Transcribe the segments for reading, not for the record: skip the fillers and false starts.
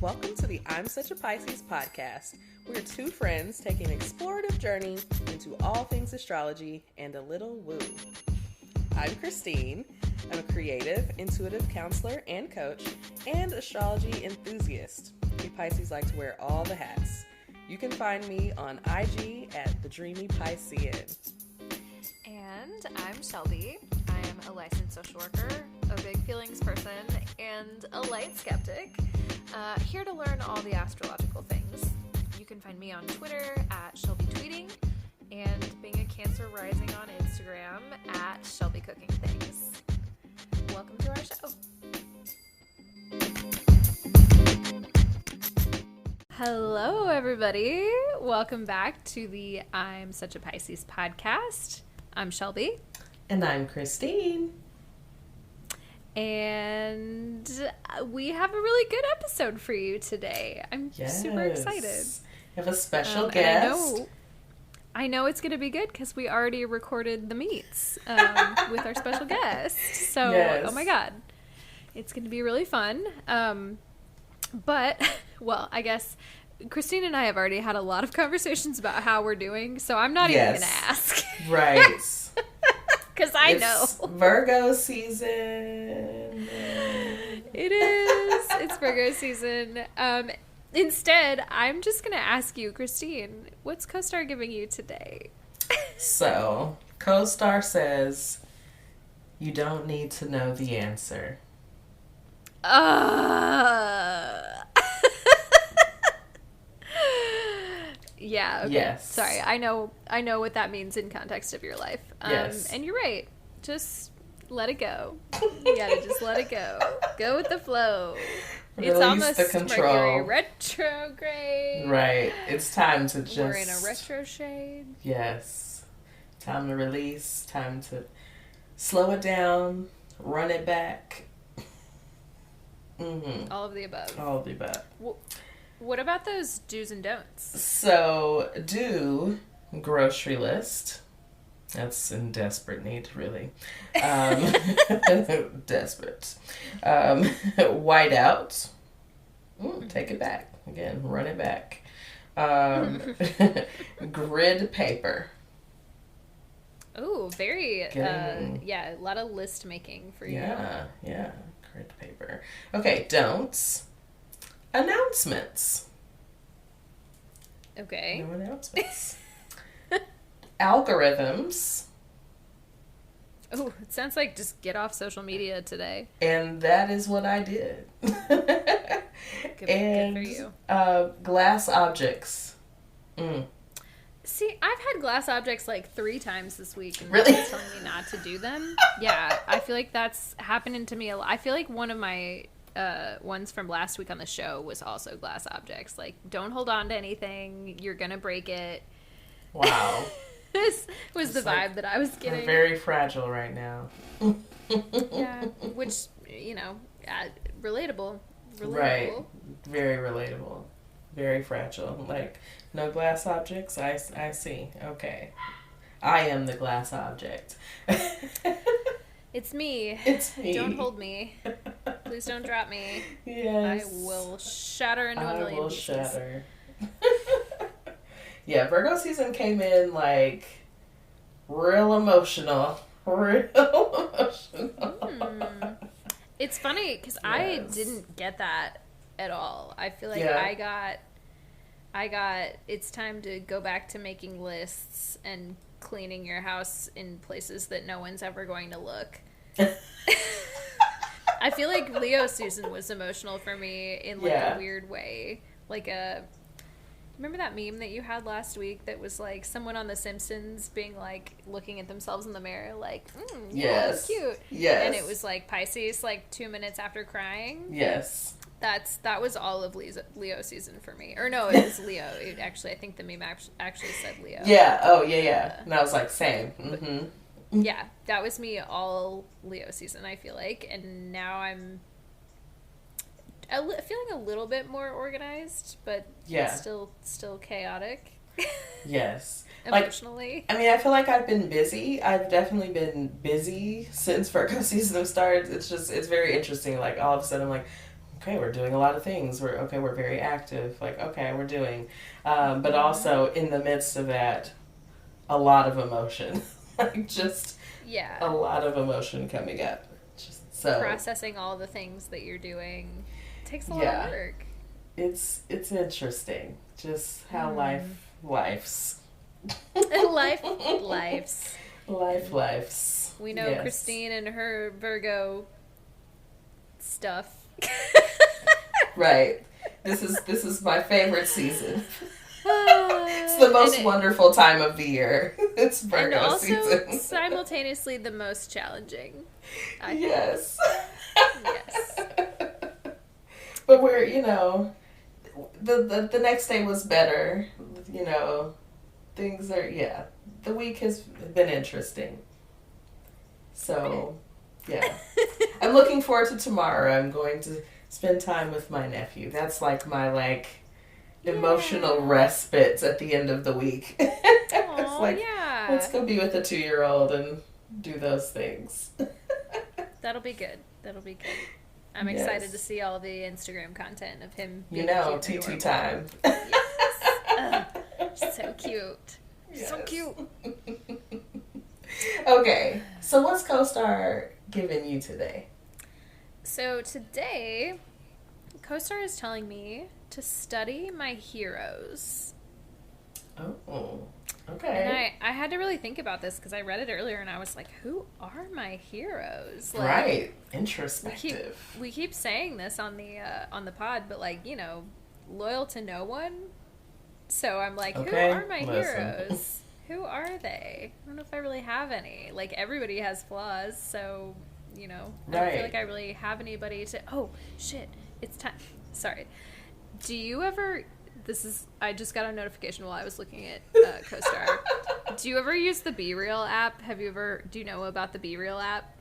Welcome to the I'm Such a Pisces podcast. We're two friends taking an explorative journey into all things astrology and a little woo. I'm Christine. I'm a creative, intuitive counselor and coach, and astrology enthusiast. We Pisces like to wear all the hats. You can find me on IG at The Dreamy Piscean. And I'm Shelby. I am a licensed social worker, a big feelings person, and a light skeptic. Here to learn all the astrological things. You can find me on Twitter at Shelby Tweeting, and being a Cancer rising on Instagram at Shelby Cooking Things. Welcome to our show. Hello, everybody. Welcome back to the I'm Such a Pisces podcast. I'm Shelby. And I'm Christine. And we have a really good episode for you today. I'm super excited. We have a special guest. And I know it's going to be good because we already recorded the meets with our special guest. So, yes. Oh my God. It's going to be really fun. But, well, I guess Christine and I have already had a lot of conversations about how we're doing, so I'm not even going to ask. Right. Because I know. Virgo season. It is. It's Virgo season. Instead, I'm just going to ask you, Christine, what's CoStar giving you today? So, CoStar says you don't need to know the answer. Yeah, okay. Yes. Sorry, I know what that means in context of your life. Yes. And you're right. Just let it go. You gotta just let it go. Go with the flow. Release It's almost the control. Mercury retrograde. Right. It's time to just... We're in a retro shade. Yes. Time to release. Time to slow it down. Run it back. Mm-hmm. All of the above. All of the above. What about those do's and don'ts? So, do grocery list. That's in desperate need, really. Desperate. Whiteout. Take it back. Again, run it back. Grid paper. Oh, very, Getting... a lot of list making for you. Yeah, grid paper. Okay, don'ts. Announcements. Okay. No announcements. Algorithms. Oh, it sounds like just get off social media today. And that is what I did. Good for you. Glass objects. See, I've had glass objects like 3 times this week, and really? It's telling me not to do them. Yeah, I feel like that's happening to me a lot. I feel like one of my ones from last week on the show was also glass objects. Like, don't hold on to anything. You're going to break it. Wow. This was it's the vibe that I was getting. I'm very fragile right now. Yeah, which, relatable. Right. Very relatable. Very fragile. Like, no glass objects? I see. Okay. I am the glass object. It's me. It's me. Don't hold me. Please don't drop me. Yes. I will shatter into a million pieces. Shatter. Yeah, Virgo season came in, like, real emotional. It's funny, because Yes. I didn't get that at all. I feel like I got, it's time to go back to making lists and cleaning your house in places that no one's ever going to look. I feel like Leo season was emotional for me in like a weird way. Like remember that meme that you had last week that was like someone on The Simpsons being like looking at themselves in the mirror like, that's cute. Yes. And it was like Pisces like 2 minutes after crying. Yes. That was all of Leo season for me. Or no, it was Leo. I think the meme actually said Leo. Yeah. Oh, yeah. And I was like, same. Mm-hmm. Yeah, that was me all Leo season, I feel like. And now I'm feeling a little bit more organized, but still chaotic. Yes. Emotionally. Like, I mean, I feel like I've been busy. I've definitely been busy since Virgo season started. It's very interesting. Like, all of a sudden, I'm like, okay, we're doing a lot of things. We're very active. Like, okay, we're doing. But also in the midst of that, a lot of emotion. Like, just a lot of emotion coming up. So processing all the things that you're doing takes a lot of work. It's interesting just how life's. Life's. We know Christine and her Virgo stuff. Right. This is my favorite season. It's the most wonderful time of the year. It's Virgo season. And also simultaneously the most challenging. Yes. But we're, the next day was better. Things are, the week has been interesting. So, I'm looking forward to tomorrow. I'm going to spend time with my nephew. That's like my, emotional respite at the end of the week. It's like, let's go be with a 2-year-old and do those things. That'll be good. I'm excited to see all the Instagram content of him being TT time. Yes. So cute. Yes. So cute. Okay, so what's CoStar giving you today? So today, CoStar is telling me to study my heroes. Oh, okay. And I had to really think about this because I read it earlier and I was like, who are my heroes? Right. Introspective. We keep saying this on the pod, but loyal to no one. So I'm like, who are my heroes? Who are they? I don't know if I really have any. Like, everybody has flaws, so, I don't feel like I really have anybody to... Oh, shit. It's time. Sorry. Do you ever... I just got a notification while I was looking at CoStar. Do you ever use the Be Real app? Do you know about the Be Real app?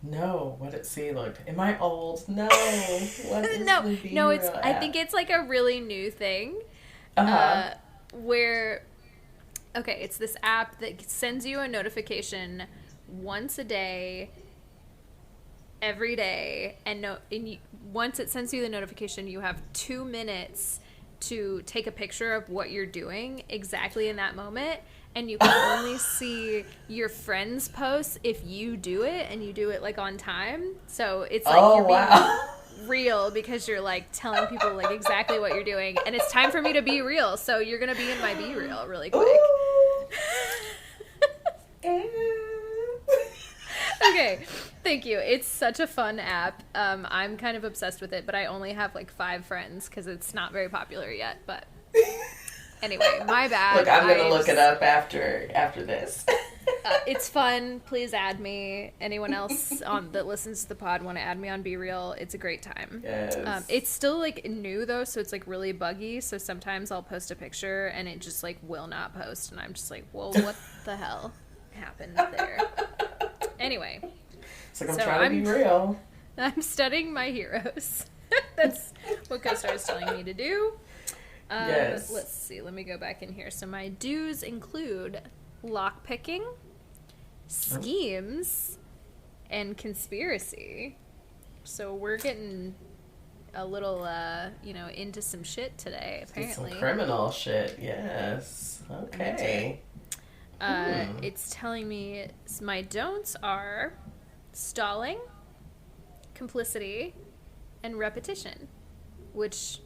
No. What it see like? Am I old? No. What is the Be Real app? I think it's like a really new thing. Where... Okay, it's this app that sends you a notification once a day, every day, and once it sends you the notification, you have 2 minutes to take a picture of what you're doing exactly in that moment, and you can only see your friends' posts if you do it, and you do it on time. So it's you're being real because you're telling people exactly what you're doing, and it's time for me to be real. So you're gonna be in my Be Real really quick. Okay, thank you. It's such a fun app. I'm kind of obsessed with it, but I only have 5 friends because it's not very popular yet. But anyway, my bad. Look, I'm gonna look it up after this. It's fun. Please add me. Anyone else that listens to the pod want to add me on Be Real? It's a great time. Yes. It's still new though, so it's really buggy. So sometimes I'll post a picture and it just will not post, and I'm just well, what the hell happened there? Anyway, it's I'm trying to be real. I'm studying my heroes. That's what CoStar is telling me to do. Yes. Let's see. Let me go back in here. So my do's include lockpicking, schemes, and conspiracy. So we're getting a little, into some shit today, apparently. Some criminal shit, yes. Okay. It's telling me my don'ts are stalling, complicity, and repetition, which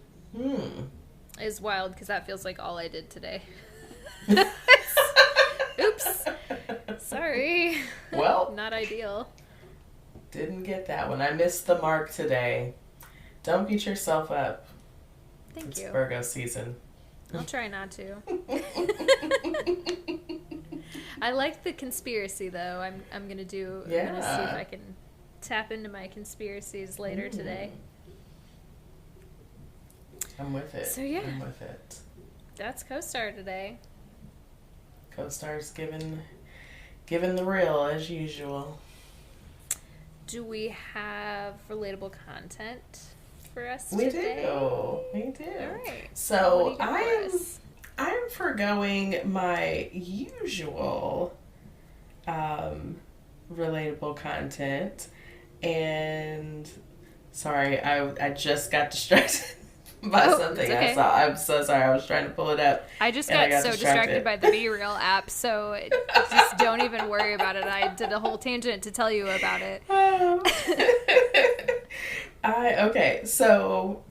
is wild because that feels like all I did today. Oops. Sorry. Well, not ideal. Didn't get that one. I missed the mark today. Don't beat yourself up. Thank you. It's Virgo season. I'll try not to. I like the conspiracy though. I'm gonna see if I can tap into my conspiracies later today. I'm with it. So yeah, I'm with it. That's CoStar today. CoStar's given the real as usual. Do we have relatable content for us We today? We do. All right. So I'm forgoing my usual relatable content and Sorry, I just got distracted by something it's okay. I saw. I'm so sorry. I was trying to pull it up. I just got so distracted by the Be Real app, so just don't even worry about it. I did a whole tangent to tell you about it. Okay, so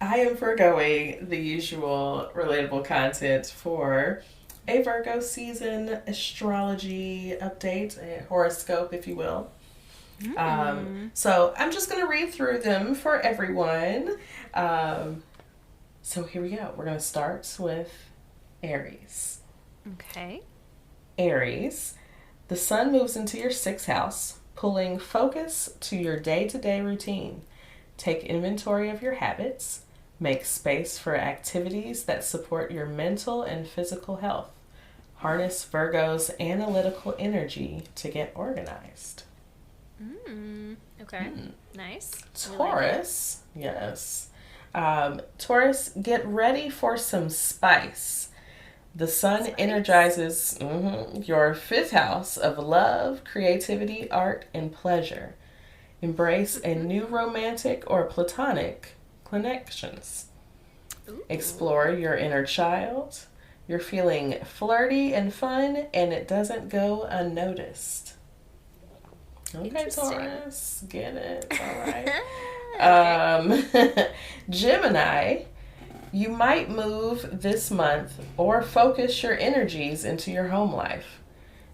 I am foregoing the usual relatable content for a Virgo season astrology update, a horoscope, if you will. So I'm just going to read through them for everyone. So here we go. We're going to start with Aries. Okay. Aries, the sun moves into your 6th house, pulling focus to your day-to-day routine. Take inventory of your habits. Make space for activities that support your mental and physical health. Harness Virgo's analytical energy to get organized. Okay. Nice. Taurus, yes. Taurus, get ready for some spice. The sun energizes your 5th house of love, creativity, art, and pleasure. Embrace a new romantic or platonic connections. Ooh. Explore your inner child. You're feeling flirty and fun, and it doesn't go unnoticed. Okay, Taurus, get it. All right. Gemini, you might move this month or focus your energies into your home life.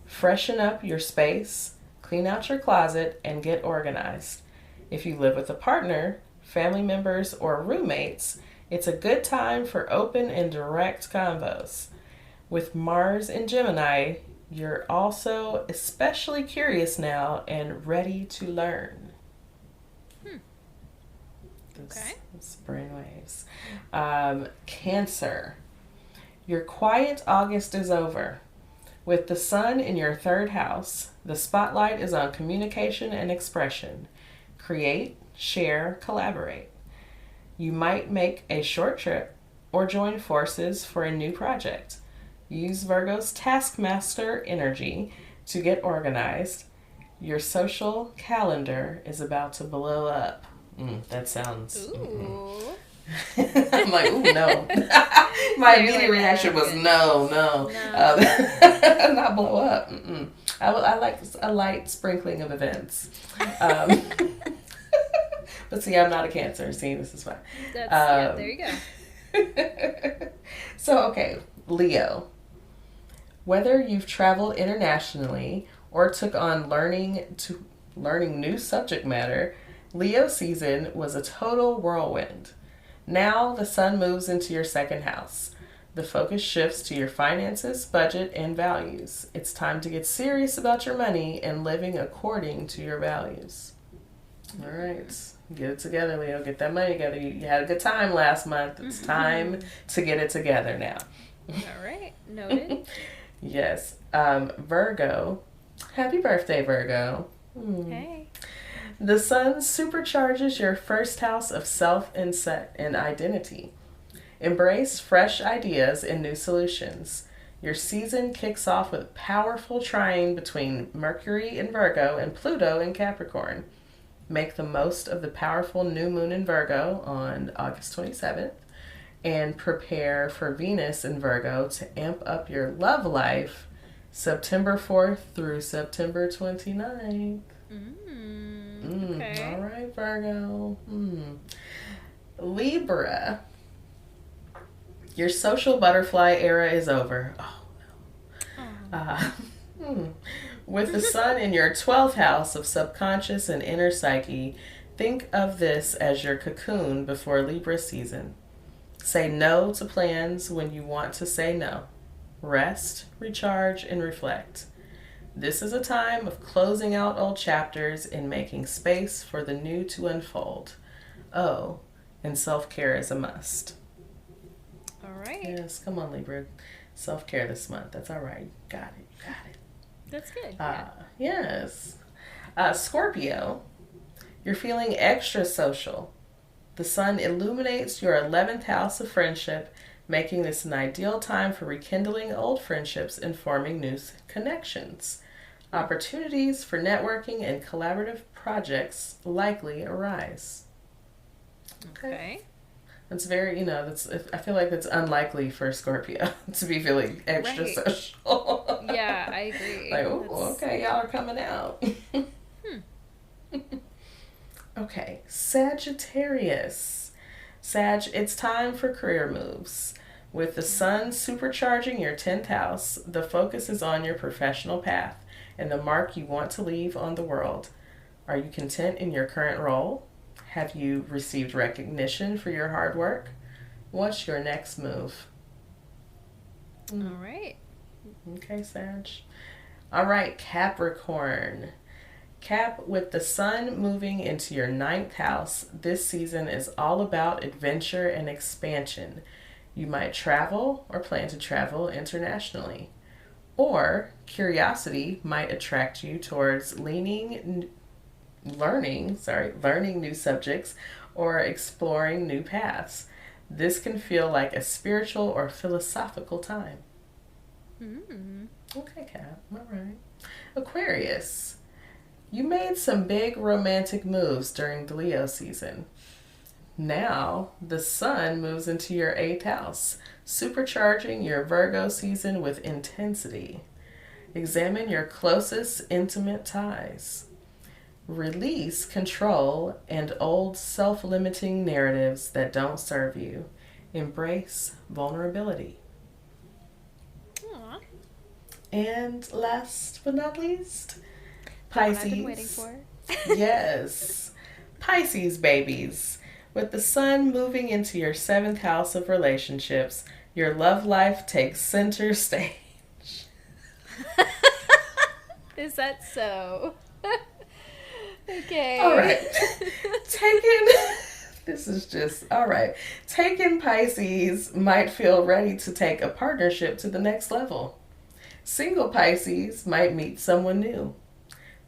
Freshen up your space, clean out your closet, and get organized. If you live with a partner, family members, or roommates, it's a good time for open and direct convos. With Mars in Gemini, you're also especially curious now and ready to learn. Okay. It's brainwaves. Cancer. Your quiet August is over. With the sun in your 3rd house, the spotlight is on communication and expression. Create, share, collaborate. You might make a short trip or join forces for a new project. Use Virgo's taskmaster energy to get organized. Your social calendar is about to blow up. That sounds... Ooh. I'm like, ooh, no. My immediate reaction was no. Not blow up. I like a light sprinkling of events. But see, I'm not a Cancer. See, this is fine. There you go. So, okay, Leo. Whether you've traveled internationally or took on learning new subject matter, Leo season was a total whirlwind. Now the sun moves into your 2nd house. The focus shifts to your finances, budget, and values. It's time to get serious about your money and living according to your values. All right. Get it together, Leo. Get that money together. You had a good time last month. It's time to get it together now. All right. Noted. Yes. Virgo. Happy birthday, Virgo. Hey. The sun supercharges your 1st house of self and identity. Embrace fresh ideas and new solutions. Your season kicks off with a powerful trine between Mercury in Virgo and Pluto in Capricorn. Make the most of the powerful new moon in Virgo on August 27th and prepare for Venus in Virgo to amp up your love life September 4th through September 29th. Okay. All right, Virgo. Libra. Your social butterfly era is over. Oh, no. With the sun in your 12th house of subconscious and inner psyche, think of this as your cocoon before Libra season. Say no to plans when you want to say no. Rest, recharge, and reflect. This is a time of closing out old chapters and making space for the new to unfold. Oh, and self-care is a must. All right. Yes, come on, Libra. Self-care this month. That's all right. Got it. That's good. Yes. Scorpio, you're feeling extra social. The sun illuminates your 11th house of friendship, making this an ideal time for rekindling old friendships and forming new connections. Opportunities for networking and collaborative projects likely arise. Okay. It's very, I feel like it's unlikely for Scorpio to be feeling extra social. Yeah, I agree. Like, oh, okay, y'all are coming out. Okay, Sagittarius. Sag, it's time for career moves. With the sun supercharging your 10th house, the focus is on your professional path and the mark you want to leave on the world. Are you content in your current role? Have you received recognition for your hard work? What's your next move? All right. Okay, Sag. All right, Capricorn. Cap, with the sun moving into your 9th house, this season is all about adventure and expansion. You might travel or plan to travel internationally. Or curiosity might attract you towards learning new subjects or exploring new paths. This can feel like a spiritual or philosophical time. Okay, Cap. All right. Aquarius. You made some big romantic moves during the Leo season. Now, the sun moves into your 8th house, supercharging your Virgo season with intensity. Examine your closest intimate ties. Release control and old self-limiting narratives that don't serve you. Embrace vulnerability. Aww. And last but not least, Pisces. I've been waiting for. Yes. Pisces babies. With the sun moving into your 7th house of relationships, your love life takes center stage. Is that so? Okay. All right. Taken Pisces might feel ready to take a partnership to the next level. Single Pisces might meet someone new.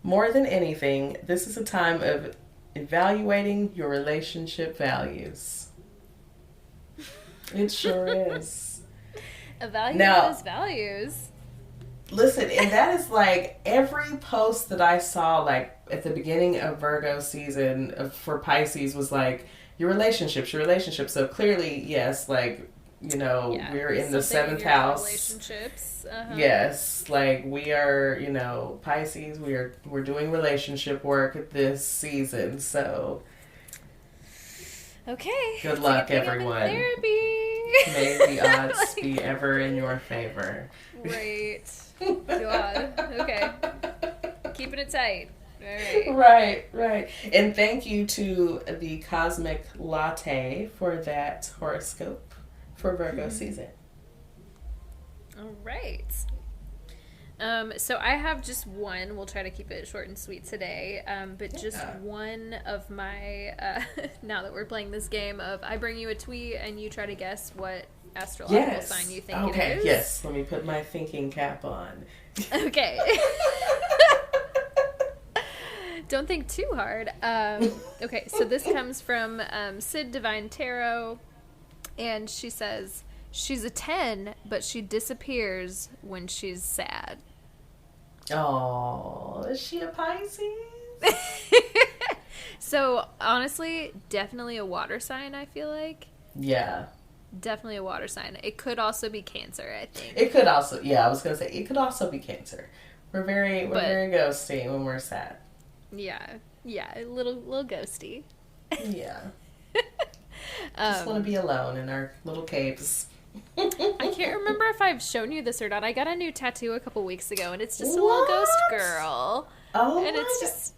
More than anything, this is a time of evaluating your relationship values. It sure is. Evaluate those values. Listen, and that is like every post that I saw, like at the beginning of Virgo season for Pisces was like, your relationships. So clearly, yes, like, we're in the 7th house. Relationships. Yes, like we are, Pisces, we're doing relationship work this season, so okay. Good luck, everyone. Therapy. May the odds be ever in your favor. Right. God. Okay. Keeping it tight. All right. Right. And thank you to the Cosmic Latte for that horoscope for Virgo season. All right. So I have just one. We'll try to keep it short and sweet today. But just one of my, now that we're playing this game of I bring you a tweet and you try to guess what astrological sign you think it is. Yes. Let me put my thinking cap on. Okay. Don't think too hard. Okay, so this comes from Sid Divine Tarot, and she says, she's a 10, but she disappears when she's sad. Oh, is she a Pisces? So, honestly, definitely a water sign, I feel like. Yeah. Definitely a water sign. It could also be Cancer, I think. It could also, I was going to say, it could also be Cancer. We're very ghosty when we're sad. Yeah, a little ghosty. Yeah. Just want to be alone in our little caves. I can't remember if I've shown you this or not. I got a new tattoo a couple weeks ago, and it's just a little ghost girl. Oh, and it's just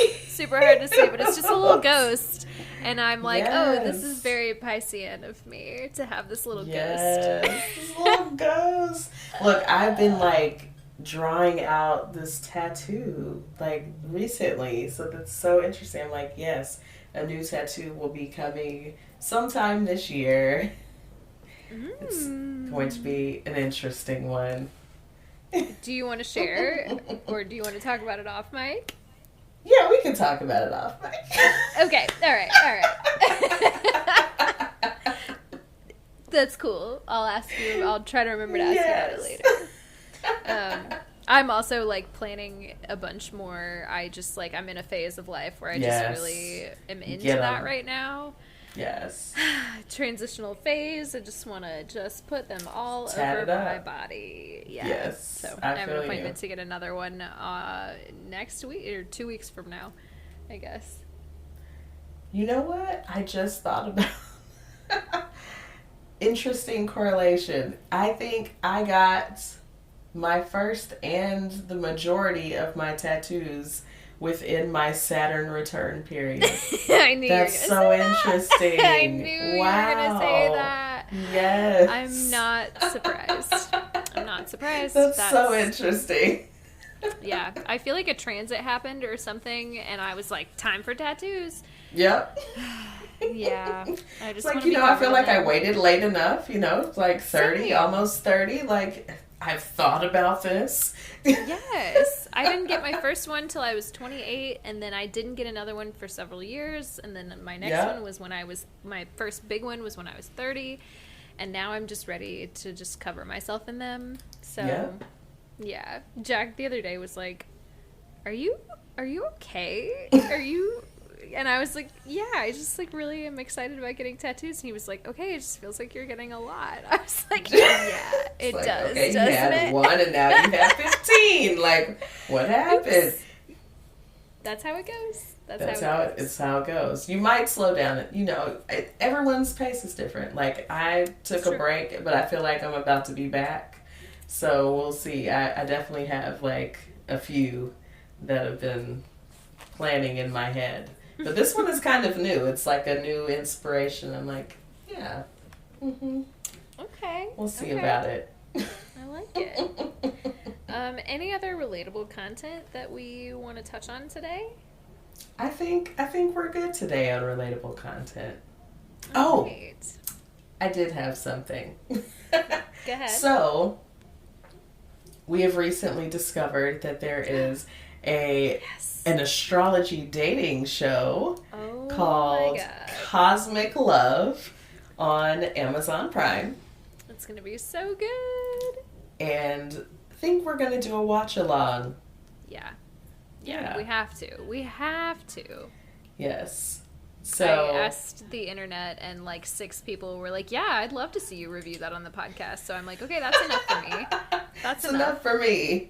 it's super hard to see, but it's just a little ghost. And I'm like, yes. Oh, this is very Piscean of me to have this little ghost. This little ghost. Look, I've been like drawing out this tattoo like recently, so that's so interesting. I'm like, yes, a new tattoo will be coming sometime this year. It's going to be an interesting one. Do you want to share, or do you want to talk about it off mic? Yeah, we can talk about it off mic. Okay, all right. That's cool. I'll try to remember to ask you about it later. I'm also like planning a bunch more. I'm in a phase of life where I just really am into that right now. Yes. Transitional phase. I just want to just put them all Tat over my body. Yes. So I have an appointment to get another one next week or 2 weeks from now, I guess. You know what? I just thought about interesting correlation. I think I got my first and the majority of my tattoos within my Saturn return period. I knew That's you were gonna so say interesting. That. I knew you were gonna say that. Yes. I'm not surprised. That's so interesting. Yeah, I feel like a transit happened or something, and I was like, time for tattoos. Yep. Yeah. I just like, I feel like I waited late enough, it's like 30, almost 30, like, I've thought about this. Yes. I didn't get my first one till I was 28, and then I didn't get another one for several years, and then my next one was my first big one was when I was 30, and now I'm just ready to just cover myself in them. So, yeah. Jack the other day was like, are you okay? And I was like, yeah, I just like really am excited about getting tattoos. And he was like, okay, it just feels like you're getting a lot. I was like, yeah, it like, does. Okay, doesn't you had it? 1 and now you have 15. Like, what happened? Oops. That's how it goes. It's how it goes. You might slow down. Everyone's pace is different. Like, I took a break, but I feel like I'm about to be back. So we'll see. I definitely have like a few that have been planning in my head. But this one is kind of new. It's like a new inspiration. I'm like, yeah. Mm-hmm. Okay. We'll see about it. I like it. Any other relatable content that we want to touch on today? I think we're good today on relatable content. Right. I did have something. Go ahead. So, we have recently discovered that there is an astrology dating show called Cosmic Love on Amazon Prime. It's going to be so good. And I think we're going to do a watch along. Yeah, we have to. Yes. So I asked the internet, and like 6 people were like, yeah, I'd love to see you review that on the podcast. So I'm like, okay, that's enough for me. That's enough for me.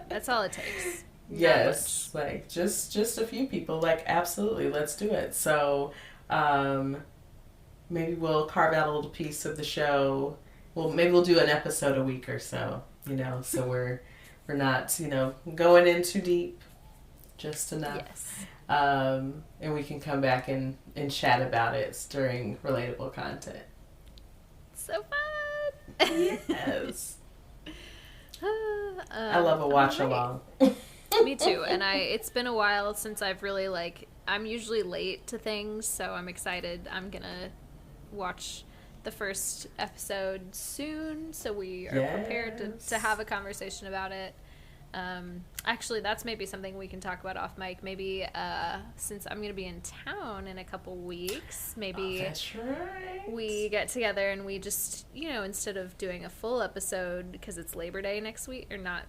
That's all it takes. Yes, like just a few people. Like, absolutely, let's do it. So maybe we'll carve out a little piece of the show. Well, maybe we'll do an episode a week or so. So we're not going in too deep, just enough. Yes. And we can come back and chat about it during relatable content. So fun. Yes. I love a watch along. Me too. And it's been a while since I've really I'm usually late to things, so I'm excited. I'm gonna watch the first episode soon, so we are prepared to have a conversation about it. Actually, that's maybe something we can talk about off mic. Maybe since I'm going to be in town in a couple weeks, maybe that's right. We get together and we just, instead of doing a full episode, because it's Labor Day next week, or not,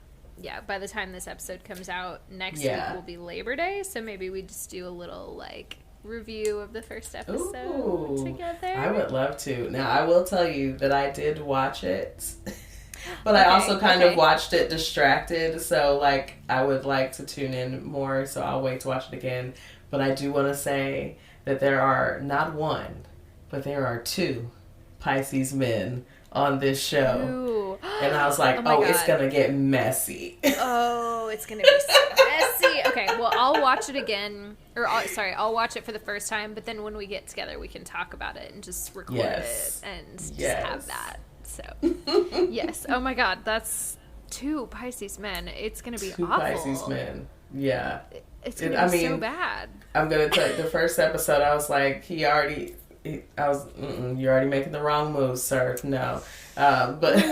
by the time this episode comes out, next week will be Labor Day, so maybe we just do a little, review of the first episode together. I would love to. Now, I will tell you that I did watch it. But I also kind of watched it distracted, so I would like to tune in more, so I'll wait to watch it again. But I do want to say that there are not one, but there are 2 Pisces men on this show. Ooh. And I was like, it's going to get messy. Oh, it's going to be so messy. Okay, well, I'll watch it again. I'll watch it for the first time, but then when we get together, we can talk about it and just record it and just have that. So, yes. Oh my God, that's 2 Pisces men. It's going to be awful. 2 Pisces men. Yeah. It's going to be so bad. I'm going to tell you, the first episode, I was like, you're already making the wrong moves, sir. No. But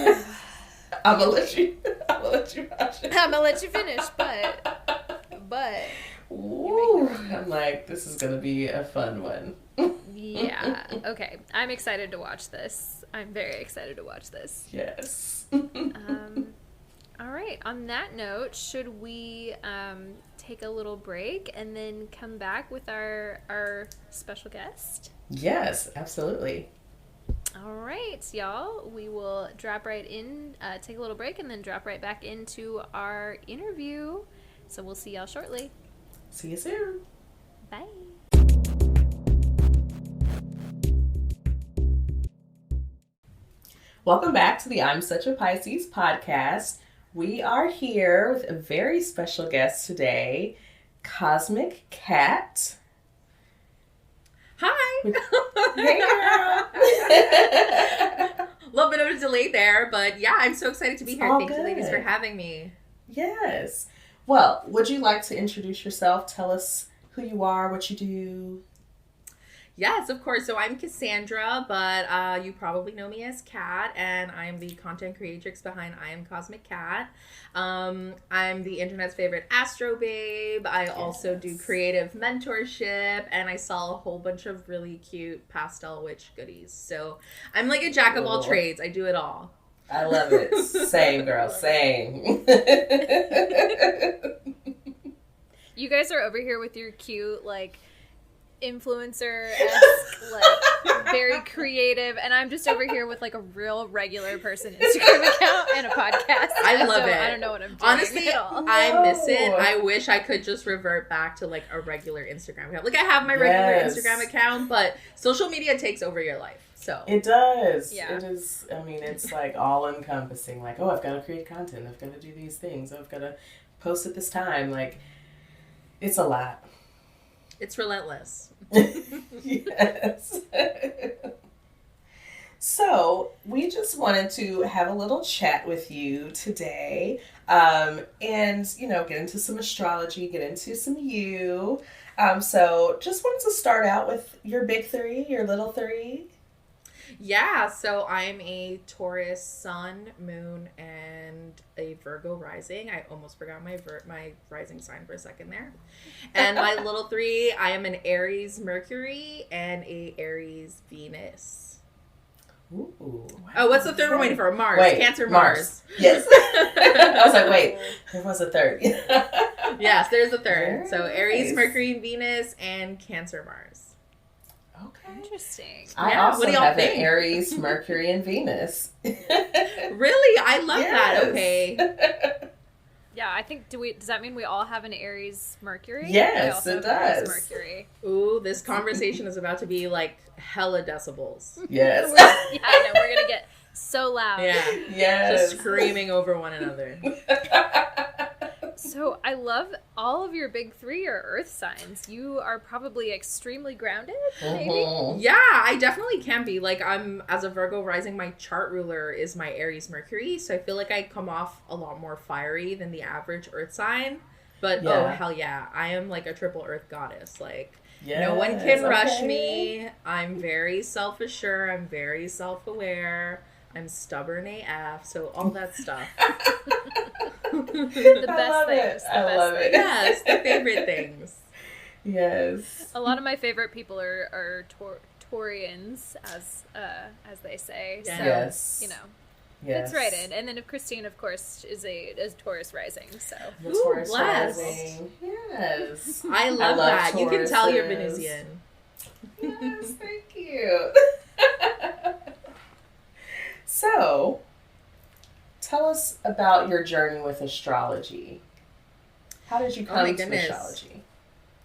I'm going to let you watch it. I'm going to let you finish, but. Ooh, I'm like, this is going to be a fun one. Yeah. Okay. I'm excited to watch this. I'm very excited to watch this. Yes. All right. On that note, should we take a little break and then come back with our special guest? Yes, absolutely. All right, y'all. We will drop right in, take a little break, and then drop right back into our interview. So we'll see y'all shortly. See you soon. Bye. Welcome back to the I'm Such a Pisces podcast. We are here with a very special guest today, Cosmic Cat. Hi. Hey, girl. A little bit of a delay there, but yeah, I'm so excited to be here. All Thank you, ladies, good. for having me. Yes. Well, would you like to introduce yourself? Tell us who you are, what you do. Yes, of course. So I'm Cassandra, but you probably know me as Kat, and I'm the content creatrix behind I Am Cosmic Cat. I'm the internet's favorite astro babe. I also do creative mentorship, and I sell a whole bunch of really cute pastel witch goodies. So I'm like a jack of all trades. I do it all. I love it. Same, girl. Same. You guys are over here with your cute, like, influencer-esque, like, very creative, and I'm just over here with, like, a real regular person Instagram account and a podcast. I love it. I don't know what I'm doing. Honestly, at all. I miss it. I wish I could just revert back to like a regular Instagram account. Like I have my regular Instagram account, but social media takes over your life. So it does. Yeah. It is. I mean, it's like all encompassing. Like, oh, I've got to create content. I've got to do these things. I've got to post at this time. Like, it's a lot. It's relentless. Yes. So we just wanted to have a little chat with you today, and get into some astrology, get into some you. So just wanted to start out with your big three, your little three. Yeah, so I'm a Taurus sun, moon, and a Virgo rising. I almost forgot my rising sign for a second there. And my little three, I am an Aries Mercury and a Aries Venus. Ooh. Wow. Oh, what's the third one waiting for? Mars. Wait, Cancer Mars. Yes. I was like, wait, there was a third. Yes, there's a third. Very So Aries, nice. Mercury, Venus, and Cancer Mars. Okay. Interesting. I Yeah, also what do y'all have think? an Aries, Mercury, and Venus. Really? I love that. Yes. Okay. Yeah, I think, does that mean we all have an Aries Mercury? Yes, I also it have an Aries does. Mercury. Ooh, this conversation is about to be like hella decibels. Yes. Yeah, I know, we're gonna get so loud. Yeah. Yes. Just screaming over one another. So I love all of your big three are earth signs. You are probably extremely grounded, maybe? Mhm. Yeah, I definitely can be. Like, as a Virgo rising, my chart ruler is my Aries Mercury, so I feel like I come off a lot more fiery than the average earth sign. But, oh, Yeah. hell yeah, I am like a triple earth goddess. Like, Yes, no one can rush okay. me. I'm very self-assured. I'm very self-aware. I'm stubborn AF, so all that stuff. The I best love things. it. I love it. Yes, the favorite things. Yes. A lot of my favorite people are Taurians, as they say. Yeah. So, Yes. you know, Yes. fits right in. And then if Christine, of course, is Taurus rising. So The Ooh, Taurus blessed. rising. Yes. I love that. You can tell you're Tauruses. Venusian. Yes, thank you. So, tell us about your journey with astrology. How did you Oh my come to goodness. astrology?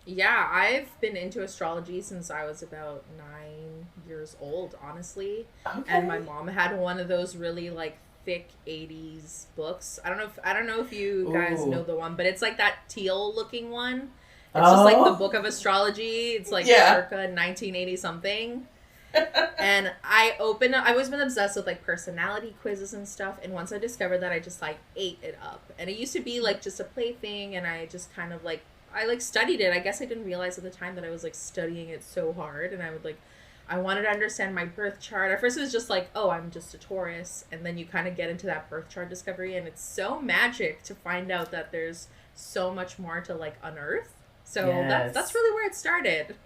Yeah, I've been into astrology since I was about 9 years old, honestly. Okay. And my mom had one of those really like thick 80s books. I don't know if you guys Ooh. know the one, but it's like that teal looking one. It's just like the book of astrology. It's like circa 1980 something. And I've always been obsessed with like personality quizzes and stuff, and once I discovered that, I just like ate it up. And it used to be like just a plaything, and I just kind of like studied it. I guess I didn't realize at the time that I was like studying it so hard, and I wanted to understand my birth chart. At first it was just like, oh, I'm just a Taurus, and then you kind of get into that birth chart discovery, and it's so magic to find out that there's so much more to like unearth. So that's really where it started.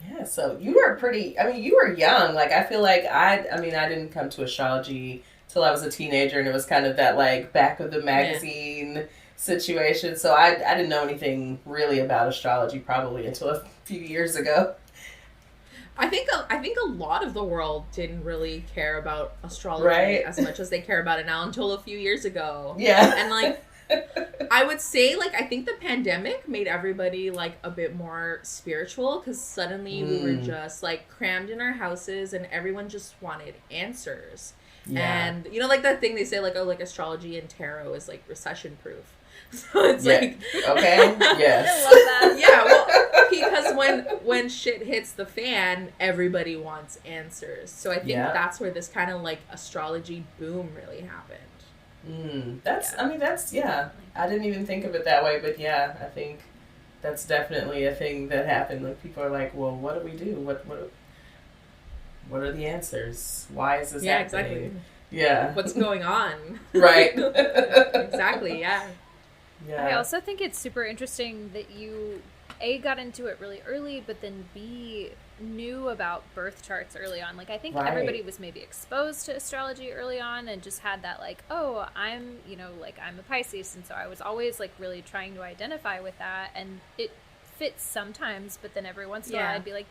Yeah, so you were you were young. Like, I feel like I didn't come to astrology till I was a teenager, and it was kind of that like back of the magazine situation. So I didn't know anything really about astrology probably until a few years ago. I think a lot of the world didn't really care about astrology as much as they care about it now until a few years ago. Yeah. And like I would say, like, I think the pandemic made everybody like a bit more spiritual, because suddenly we were just like crammed in our houses and everyone just wanted answers. And you know, like that thing they say, like, oh, like astrology and tarot is like recession proof. So it's like, okay, yes, I love that. Yeah, well, because when shit hits the fan, everybody wants answers. So I think that's where this kind of like astrology boom really happened. I didn't even think of it that way, but yeah, I think that's definitely a thing that happened. Like, people are like, well, what do we do? What are the answers? Why is this happening? Exactly. Yeah. What's going on? Right. Exactly, yeah. I also think it's super interesting that you, A, got into it really early, but then B, knew about birth charts early on. Like, I think everybody was maybe exposed to astrology early on and just had that, like, oh, I'm a Pisces, and so I was always like really trying to identify with that, and it fits sometimes, but then every once in a while I'd be like,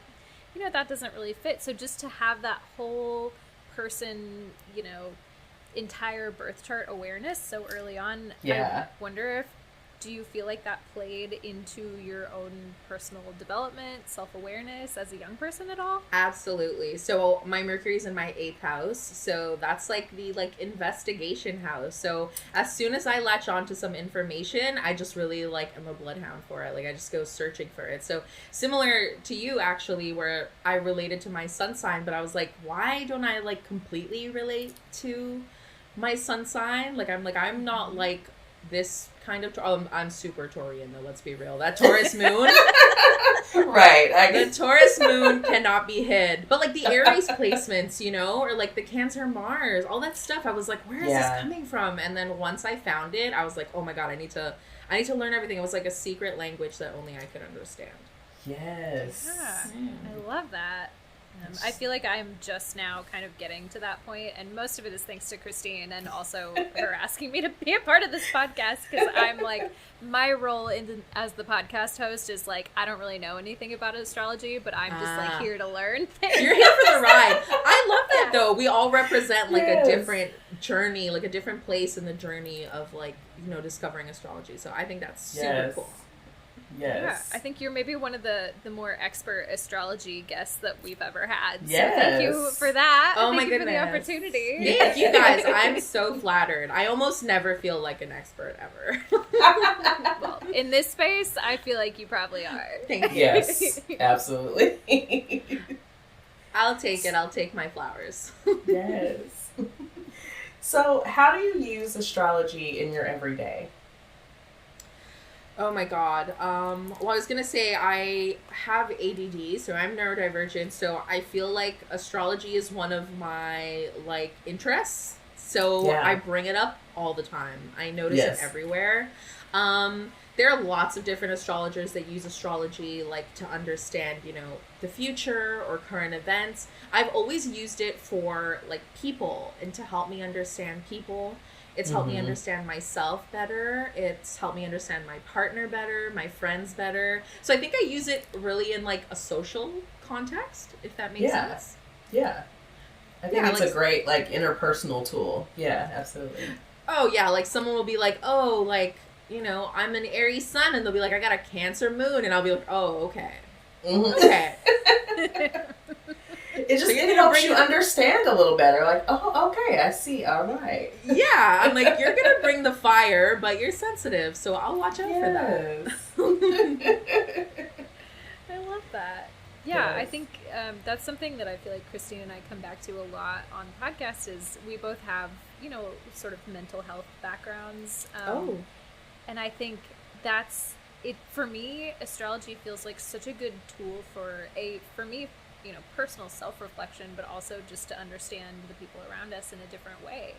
you know, that doesn't really fit. So just to have that whole person, you know, entire birth chart awareness so early on, I wonder if, do you feel like that played into your own personal development, self-awareness as a young person at all? Absolutely. So my Mercury's in my 8th house, so that's like the like investigation house. So as soon as I latch on to some information, I just really like am a bloodhound for it. Like, I just go searching for it. So similar to you, actually, where I related to my sun sign, but I was like, why don't I like completely relate to my sun sign? Like, I'm not like this kind of I'm super Taurian though, let's be real. That Taurus moon the Taurus moon cannot be hid, but like the Aries placements, you know, or like the Cancer Mars, all that stuff, I was like, where is this coming from? And then once I found it, I was like, oh my god, I need to learn everything. It was like a secret language that only I could understand. I love that. I feel like I'm just now kind of getting to that point, and most of it is thanks to Christine and also her asking me to be a part of this podcast, because I'm like, my role as the podcast host is like, I don't really know anything about astrology, but I'm just like here to learn things. You're here for the ride. I love that though. We all represent like a different journey, like a different place in the journey of like, you know, discovering astrology. So I think that's super cool. Yes. Yeah, I think you're maybe one of the more expert astrology guests that we've ever had. So thank you for that. Oh my goodness. For the opportunity. Yeah, you guys, I'm so flattered. I almost never feel like an expert ever. Well, in this space, I feel like you probably are. Thank you. Yes, absolutely. I'll take it. I'll take my flowers. Yes. So, how do you use astrology in your everyday? Oh my god. Well, I was gonna say I have ADD, so I'm neurodivergent, so I feel like astrology is one of my, like, interests. So I bring it up all the time. I notice it everywhere. There are lots of different astrologers that use astrology, like, to understand, you know, the future or current events. I've always used it for, like, people and to help me understand people. It's helped me understand myself better. It's helped me understand my partner better, my friends better. So I think I use it really in like a social context, if that makes sense. Yeah. I think it's like a great like interpersonal tool. Yeah, absolutely. Oh yeah, like someone will be like, oh, like, you know, I'm an Aries sun, and they'll be like, I got a Cancer moon, and I'll be like, oh, okay. Okay. It just helps you understand a little better. Like, oh, okay, I see. All right. Yeah, I'm like, you're going to bring the fire, but you're sensitive, so I'll watch out for that. I love that. Yeah, I think that's something that I feel like Christine and I come back to a lot on the podcast is we both have, you know, sort of mental health backgrounds. And I think that's it. For me, astrology feels like such a good tool for me, you know, personal self-reflection, but also just to understand the people around us in a different way.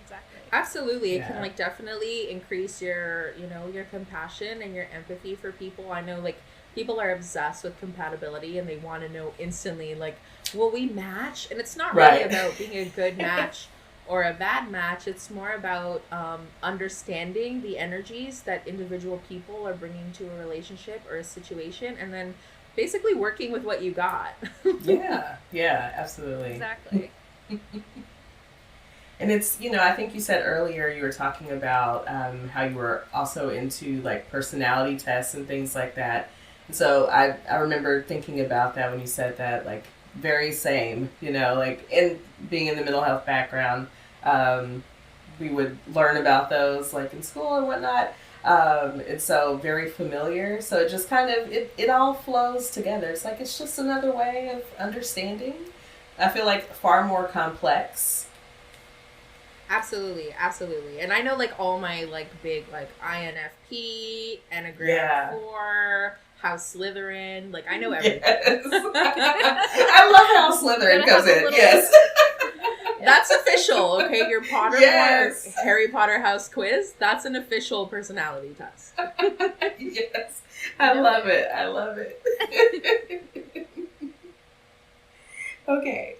Exactly. Absolutely. It can like definitely increase your, you know, your compassion and your empathy for people. I know like people are obsessed with compatibility and they want to know instantly, like, will we match? And it's not really about being a good match or a bad match. It's more about understanding the energies that individual people are bringing to a relationship or a situation, and then basically working with what you got. Yeah, absolutely. Exactly. And it's, I think you said earlier you were talking about how you were also into like personality tests and things like that. And so I remember thinking about that when you said that, like, very same, like in being in the mental health background, we would learn about those like in school and whatnot. And so very familiar. So it just kind of, it all flows together. It's like, it's just another way of understanding. I feel like far more complex. Absolutely. And I know like all my like big like INFP, Enneagram 4, House Slytherin, like I know everything. Yes. I love how Slytherin comes in. Yes. That's official, okay? Your Pottermore Harry Potter house quiz, that's an official personality test. Yes. I love it. Okay.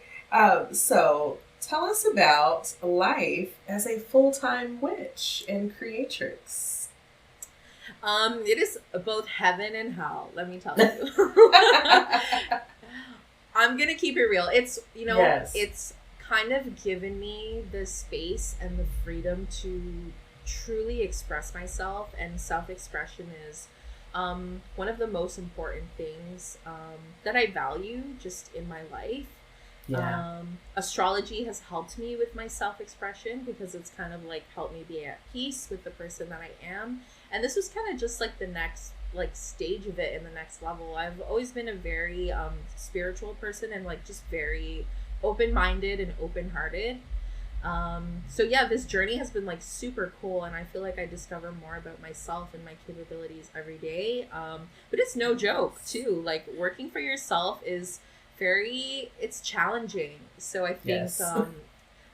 So tell us about life as a full-time witch and creatrix. It is both heaven and hell, let me tell you. I'm gonna keep it real. It's, it's kind of given me the space and the freedom to truly express myself, and self-expression is one of the most important things that I value just in my life. Astrology has helped me with my self-expression because it's kind of like helped me be at peace with the person that I am. And this was kind of just like the next like stage of it, in the next level. I've always been a very spiritual person, and like just very open-minded and open-hearted. So yeah, this journey has been like super cool, and I feel like I discover more about myself and my capabilities every day. But it's no joke too. Like, working for yourself is it's challenging. So I think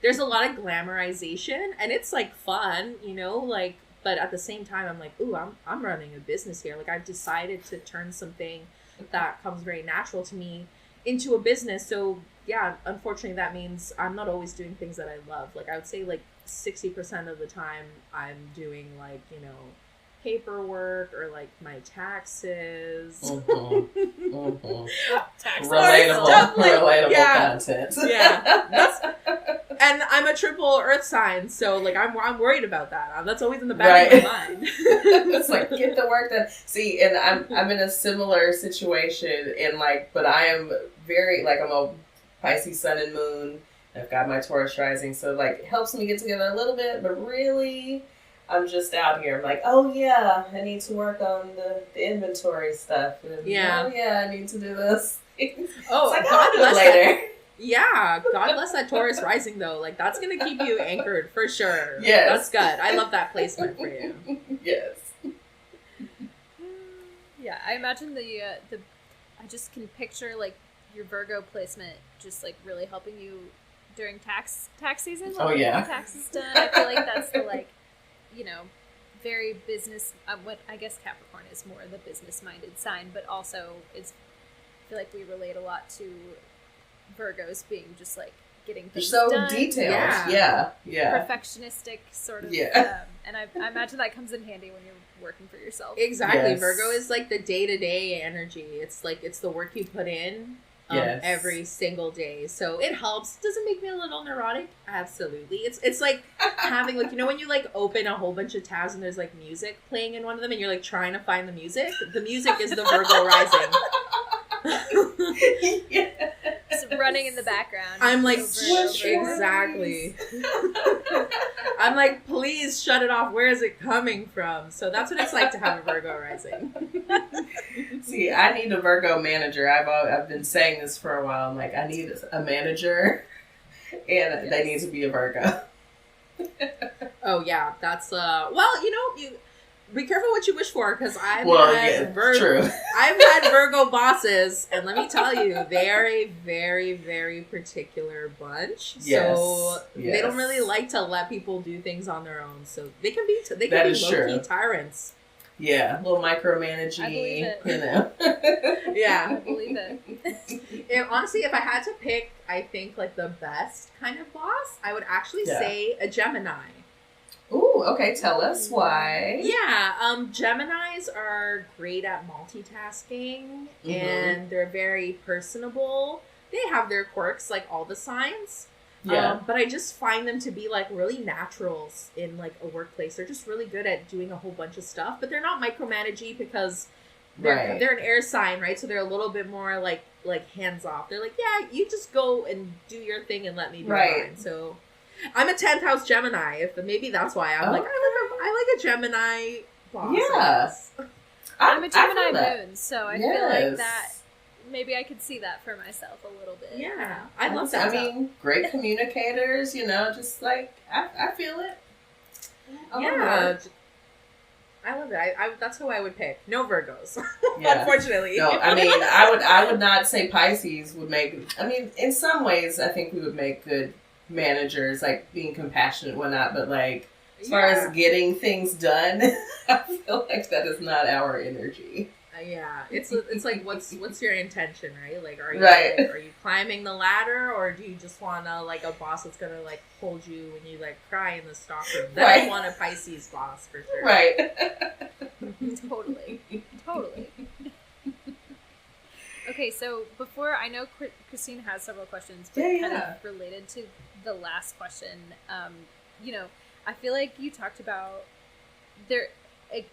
there's a lot of glamorization, and it's like fun, like, but at the same time I'm like, ooh, I'm running a business here. Like, I've decided to turn something that comes very natural to me into a business. So yeah, unfortunately that means I'm not always doing things that I love. Like, I would say like 60% of the time I'm doing like, paperwork or like my taxes. Relatable content. Yeah. And I'm a triple earth sign, so like I'm worried about that. That's always in the back of my mind. It's like, get the work done. See, and I'm in a similar situation, and like, but I am very like, I'm a Pisces sun and moon. I've got my Taurus rising, so like it helps me get together a little bit, but really I'm just out here. I'm like, oh yeah, I need to work on the inventory stuff. And, oh yeah, I need to do this. Oh, like, God bless later. Yeah, God bless that Taurus rising though. Like, that's gonna keep you anchored for sure. Yes, that's good. I love that placement for you. Yes. Yeah, I imagine I just can picture like your Virgo placement just like really helping you during tax season. Oh yeah, taxes done. I feel like that's the like, very business. What I guess Capricorn is more the business-minded sign, but also I feel like we relate a lot to Virgos being just like getting things so done. Detailed. Yeah. Perfectionistic sort of. Yeah. And I imagine that comes in handy when you're working for yourself. Exactly. Yes. Virgo is like the day-to-day energy. It's like, it's the work you put in every single day. So it helps. Does it make me a little neurotic? Absolutely. It's like having like, when you like open a whole bunch of tabs and there's like music playing in one of them and you're like trying to find the music. The music is the Virgo rising. Yes. It's running in the background. I'm like, exactly. I'm like, please shut it off. Where is it coming from? So that's what it's like to have a Virgo rising. See, I need a Virgo manager. I've been saying this for a while. I'm like, I need a manager, and they need to be a Virgo. Oh yeah, that's you be careful what you wish for, because I've had Virgo bosses, and let me tell you, they are a very, very particular bunch. Yes. So they don't really like to let people do things on their own. So they can be low-key tyrants. Yeah, a little micromanaging. I believe it. You know. Yeah. I believe it. Honestly, if I had to pick, I think like the best kind of boss, I would actually say a Gemini. Ooh, okay. Tell us why. Yeah, Geminis are great at multitasking, and they're very personable. They have their quirks, like all the signs. Yeah. But I just find them to be like really naturals in like a workplace. They're just really good at doing a whole bunch of stuff, but they're not micromanaging because they're an air sign, right? So they're a little bit more like hands off. They're like, yeah, you just go and do your thing and let me do mine. So I'm a 10th house Gemini. Maybe that's why I'm like I like a Gemini boss. Yeah. I'm a Gemini moon, so I feel like that. Maybe I could see that for myself a little bit. Yeah, I love that. I mean, great communicators, you know, just like, I feel it. Yeah. I love it. That's who I would pick. No Virgos, unfortunately. No, I mean, I would not say Pisces would make, I mean, in some ways, I think we would make good managers, like being compassionate and whatnot, but like, as far as getting things done, I feel like that is not our energy. Yeah, it's like what's your intention, right? Like, are you climbing the ladder, or do you just want to like a boss that's gonna like hold you when you like cry in the stockroom? Then I want a Pisces boss for sure. Right. Totally. Okay, so before I know Christine has several questions, but kind of related to the last question. You know, I feel like you talked about there.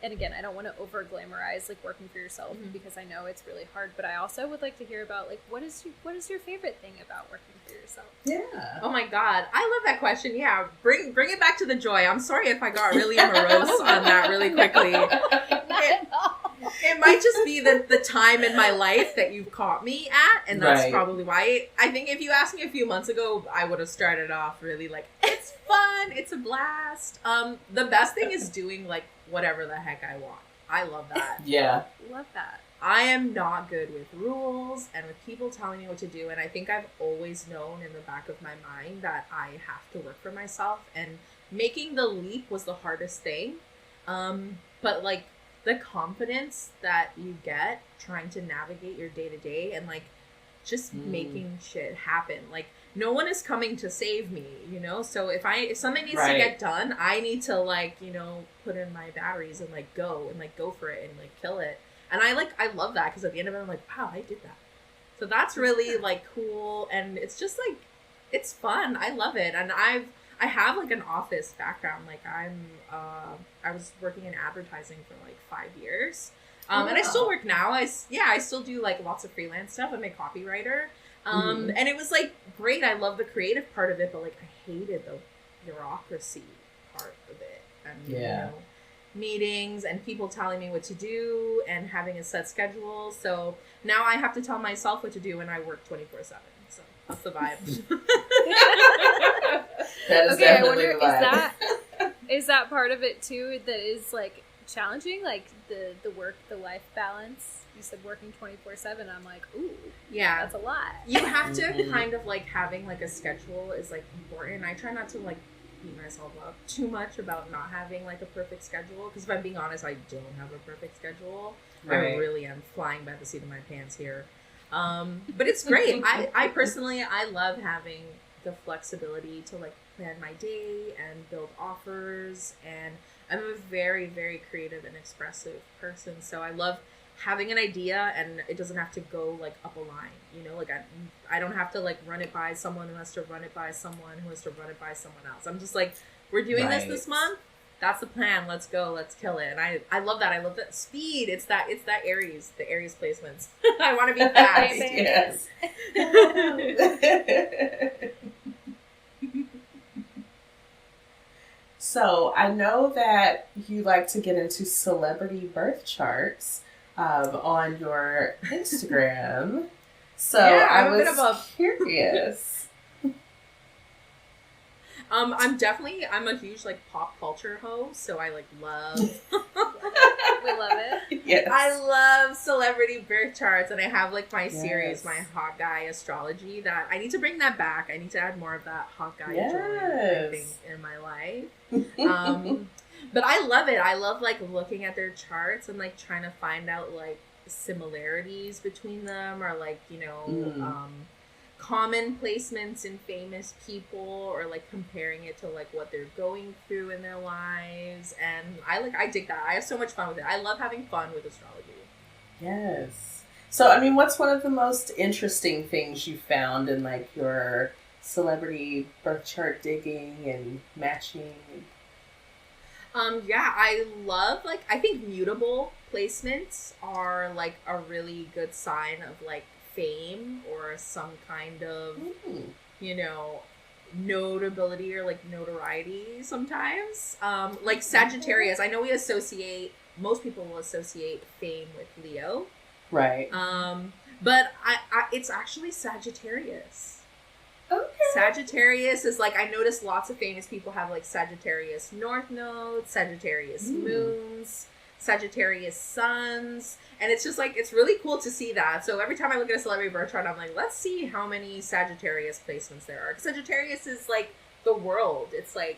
And again, I don't want to over glamorize like working for yourself because I know it's really hard. But I also would like to hear about like what is your favorite thing about working for yourself? Yeah. Oh my God, I love that question. Yeah, bring it back to the joy. I'm sorry if I got really morose on that really quickly. It might just be the time in my life that you've caught me at, and that's probably why. I think if you asked me a few months ago, I would have started off really like, it's fun, it's a blast. The best thing is doing like whatever the heck I want. I love that. Yeah. Love that. I am not good with rules and with people telling me what to do, and I think I've always known in the back of my mind that I have to work for myself, and making the leap was the hardest thing. But like the confidence that you get trying to navigate your day-to-day and like just making shit happen. Like no one is coming to save me, you know? So if something needs to get done, I need to like, you know, put in my batteries and like go for it and like kill it. And I love that because at the end of it, I'm like, wow, I did that. So that's really like cool. And it's just like, it's fun. I love it. And I have like an office background. Like I was working in advertising for like 5 years. And I still work now. I still do like lots of freelance stuff. I'm a copywriter. And it was like great. I love the creative part of it, but like I hated the bureaucracy part of it. And you know, meetings and people telling me what to do and having a set schedule. So now I have to tell myself what to do, and I work 24/7. So that's the vibe. That is okay, I wonder, is that part of it too that is like challenging, like the work-the-life balance? You said working 24/7. I'm like, ooh, yeah, that's a lot. You have to kind of like having like a schedule is like important. I try not to like beat myself up too much about not having like a perfect schedule, because if I'm being honest, I don't have a perfect schedule. I really am flying by the seat of my pants here. But it's great. I personally, I love having the flexibility to like plan my day and build offers, and I'm a very, very creative and expressive person, so I love having an idea and it doesn't have to go like up a line, you know, like I don't have to like run it by someone who has to run it by someone who has to run it by someone else. I'm just like, we're doing this month. That's the plan. Let's go. Let's kill it. And I love that. I love that speed. It's that Aries, the Aries placements. I want to be fast. Yes. So I know that you like to get into celebrity birth charts on your Instagram. So I was curious. I'm a huge like pop culture hoe, so I like love. We love it. Yes. I love celebrity birth charts, and I have like my series, my hot guy astrology. That I need to bring that back. I need to add more of that hot guy joy thing in my life. But I love it. I love like looking at their charts and like trying to find out like similarities between them, or like, you know, common placements in famous people, or like comparing it to like what they're going through in their lives. And I dig that. I have so much fun with it. I love having fun with astrology. Yes. So, I mean, what's one of the most interesting things you found in like your celebrity birth chart digging and matching? Yeah, I love, like, I think mutable placements are like a really good sign of like fame or some kind of, you know, notability or like notoriety sometimes. Like Sagittarius, I know most people will associate fame with Leo. Right. But it's actually Sagittarius. Okay. Sagittarius is like, I noticed lots of famous people have like Sagittarius North Nodes, Sagittarius Moons, Sagittarius Suns, and it's just like, it's really cool to see that. So every time I look at a celebrity birth chart, I'm like, let's see how many Sagittarius placements there are. 'Cause Sagittarius is like the world. It's like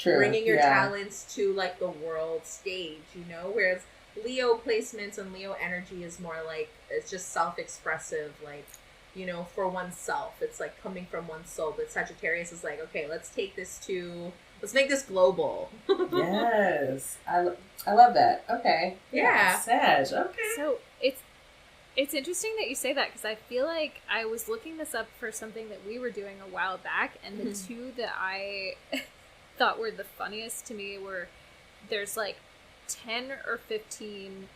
bringing your talents to like the world stage, you know? Whereas Leo placements and Leo energy is more like, it's just self-expressive, like, you know, for oneself. It's like coming from one's soul. But Sagittarius is like, okay, let's make this global. Yes. I love that. Okay. Yeah. Sag. Okay. So it's interesting that you say that, because I feel like I was looking this up for something that we were doing a while back, and the two that I thought were the funniest to me were, there's like 10 or 15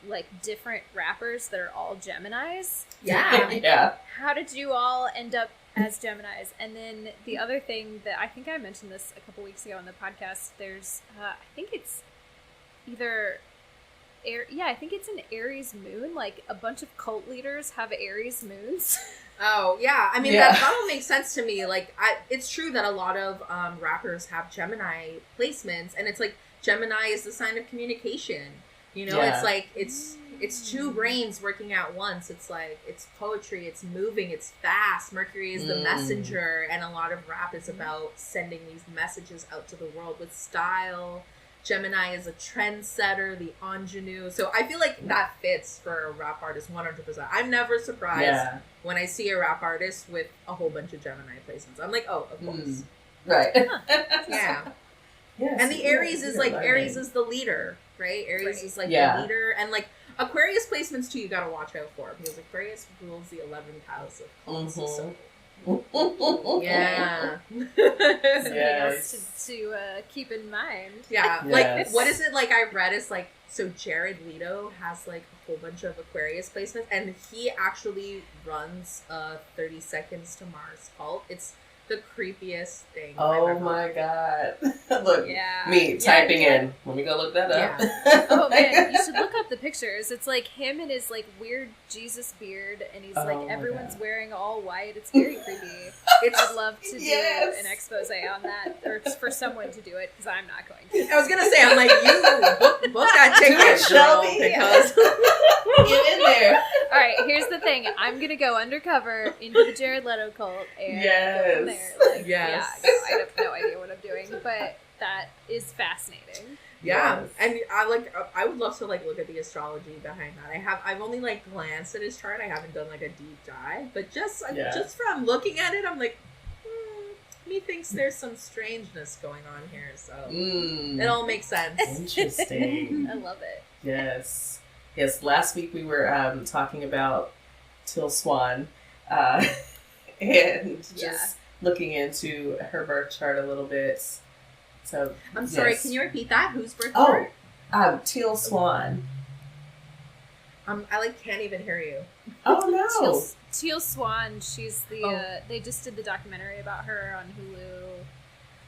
like different rappers that are all Geminis. Yeah. Yeah. How did you all end up as Geminis? And then the other thing that I think I mentioned this a couple weeks ago on the podcast, there's I think it's either I think it's an Aries moon. Like a bunch of cult leaders have Aries moons. Oh, yeah. I mean, that all makes sense to me. Like, it's true that a lot of rappers have Gemini placements, and it's like Gemini is the sign of communication. You know, it's like, it's two brains working at once. It's like, it's poetry, it's moving, it's fast. Mercury is the messenger, and a lot of rap is about sending these messages out to the world with style. Gemini is a trendsetter, the ingenue. So I feel like that fits for a rap artist 100%. I'm never surprised when I see a rap artist with a whole bunch of Gemini placements. I'm like, oh, of course. Right. Yeah. Yes, and the Aries is like, Aries is the leader, right? Aries is like the leader. And like Aquarius placements too, you gotta watch out for, because Aquarius rules the 11th house of cults. So yeah. Something else to keep in mind. Yeah. Like, what is it like I read is like, so Jared Leto has like a whole bunch of Aquarius placements, and he actually runs 30 Seconds to Mars cult. It's the creepiest thing I've ever my heard. God. Look, me typing in. Let me go look that up. Oh man, you should look up the pictures. It's like him and his like weird Jesus beard, and he's like, everyone's wearing all white. It's very creepy. I'd love to do an expose on that, or for someone to do it, because I'm not going to. I was gonna say, I'm like, you book that ticket, Shelby. because get in there. All right, here's the thing. I'm gonna go undercover into the Jared Leto cult and go from there. Like, I have no idea what I'm doing, but that is fascinating. Yeah, and I would love to like look at the astrology behind that. I've only like glanced at his chart. I haven't done like a deep dive, but just from looking at it, I'm like, he thinks there's some strangeness going on here. So it all makes sense. Interesting. I love it. Yes. Last week we were talking about Teal Swan, and just looking into her birth chart a little bit. So I'm sorry, can you repeat that? Whose birth chart? Teal Swan. I like can't even hear you. Oh no. Teal Swan, she's the they just did the documentary about her on Hulu.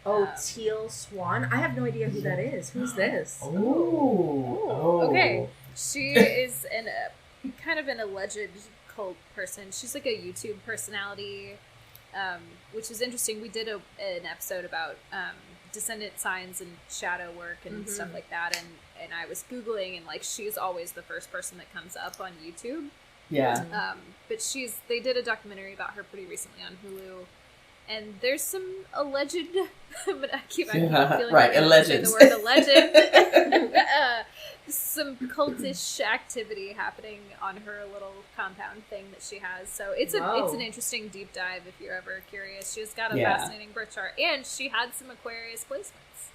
Oh, Teal Swan? I have no idea who that is. Who's this? Oh. Okay. She is kind of an alleged cult person. She's like a YouTube personality, which is interesting. We did an episode about descendant signs and shadow work and stuff like that, and I was Googling, and like she's always the first person that comes up on YouTube. Yeah. But they did a documentary about her pretty recently on Hulu, And there's some alleged, but I keep feeling right, alleged. the word alleged. Some cultish activity happening on her little compound thing that she has. So it's an interesting deep dive if you're ever curious. She's got a fascinating birth chart, and she had some Aquarius placements.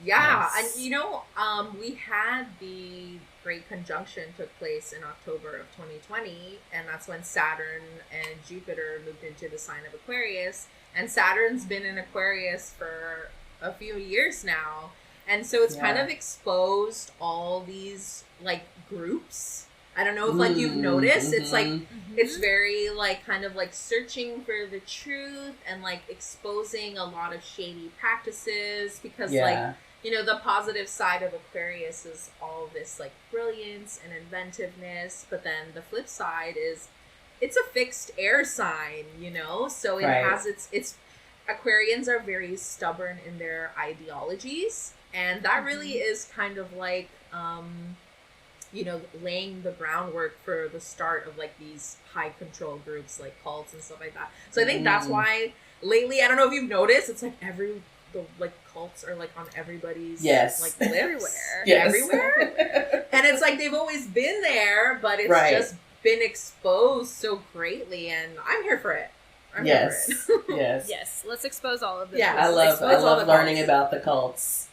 Yeah, nice. And we had the Great Conjunction took place in October of 2020, and that's when Saturn and Jupiter moved into the sign of Aquarius. And Saturn's been in Aquarius for a few years now. And so it's kind of exposed all these, like, groups. I don't know if, like, you've noticed. It's, like, it's very, like, kind of, like, searching for the truth and, like, exposing a lot of shady practices. Because, like, you know, the positive side of Aquarius is all this, like, brilliance and inventiveness. But then the flip side is it's a fixed air sign, you know? So it has its Aquarians are very stubborn in their ideologies. And that really is kind of like, you know, laying the groundwork for the start of, like, these high control groups, like cults and stuff like that. So I think that's why lately, I don't know if you've noticed, it's like the cults are, like, on everybody's, like, lips. Everywhere. And it's like they've always been there, but it's just been exposed so greatly, and I'm here for it. Yes. Yes. Let's expose all of them. Yeah, I love learning about the cults.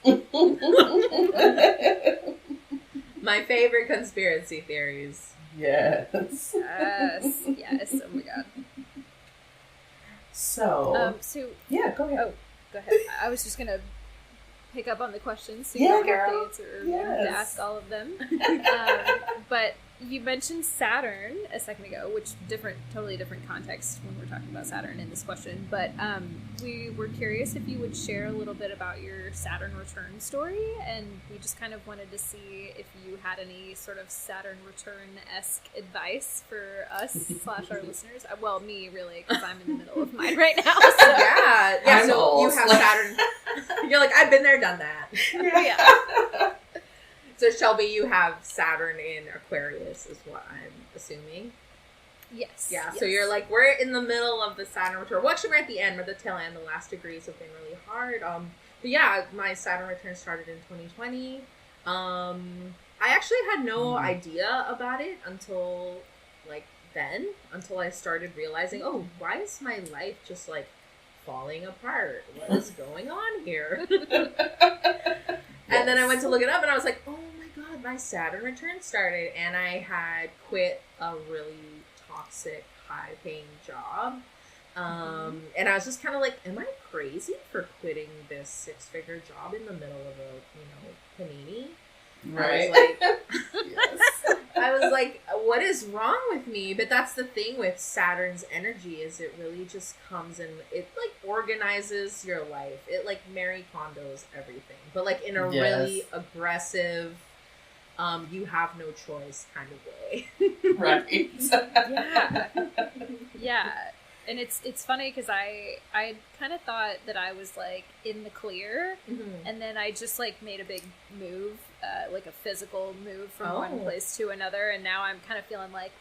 My favorite conspiracy theories. Yes. Oh my god. So yeah, go ahead. Oh, go ahead. I was just gonna pick up on the questions, so you don't have to answer to ask all of them. But you mentioned Saturn a second ago, which totally different context when we're talking about Saturn in this question. But we were curious if you would share a little bit about your Saturn return story, and we just kind of wanted to see if you had any sort of Saturn return-esque advice for us / our listeners. Well, me really, because I'm in the middle of mine right now. So. Yeah. So you have Saturn. You're like, I've been there, done that. Yeah. So, Shelby, you have Saturn in Aquarius, is what I'm assuming. Yes. Yeah, so you're like, we're in the middle of the Saturn return. Well, actually, we're at the end, or the tail end. The last degrees have been really hard. But yeah, my Saturn return started in 2020. I actually had no idea about it until I started realizing, oh, why is my life just, like, falling apart? What is going on here? And then I went to look it up, and I was like, oh my god, my Saturn return started. And I had quit a really toxic, high-paying job. And I was just kind of like, am I crazy for quitting this six-figure job in the middle of a, panini? Right. I was like, what is wrong with me? But that's the thing with Saturn's energy, is it really just comes and it, like, organizes your life. It, like, Marie Kondo's everything, but, like, in a really aggressive, you have no choice kind of way. Right. Yeah. And it's funny because I kind of thought that I was, like, in the clear, and then I just, like, made a big move, like a physical move from one place to another, and now I'm kind of feeling like,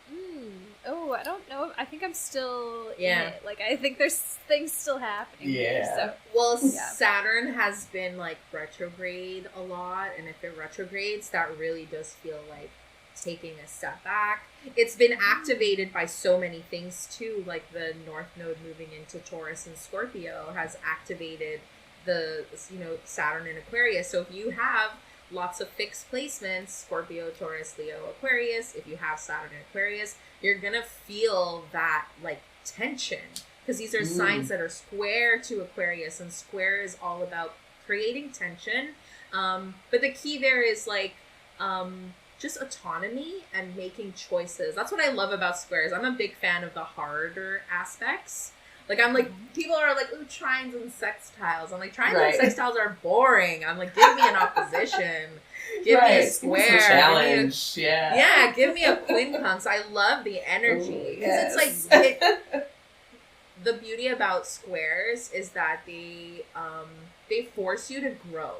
I don't know, I think I'm still in it. Like, I think there's things still happening here, so. Saturn has been, like, retrograde a lot, and if it retrogrades, that really does feel like taking a step back. It's been activated by so many things too, like the North Node moving into Taurus and Scorpio has activated the, Saturn in Aquarius. So if you have lots of fixed placements, Scorpio, Taurus, Leo, Aquarius, if you have Saturn in Aquarius, you're gonna feel that, like, tension, because these are signs that are square to Aquarius, and square is all about creating tension. But the key there is, like, just autonomy and making choices. That's what I love about squares. I'm a big fan of the harder aspects. Like, I'm like, people are like, ooh, trines and sextiles. I'm like, trines and sextiles are boring. I'm like, give me an opposition. Give me a square. Give me a challenge. Give me a quincunx. I love the energy. Because it's like, the beauty about squares is that they force you to grow.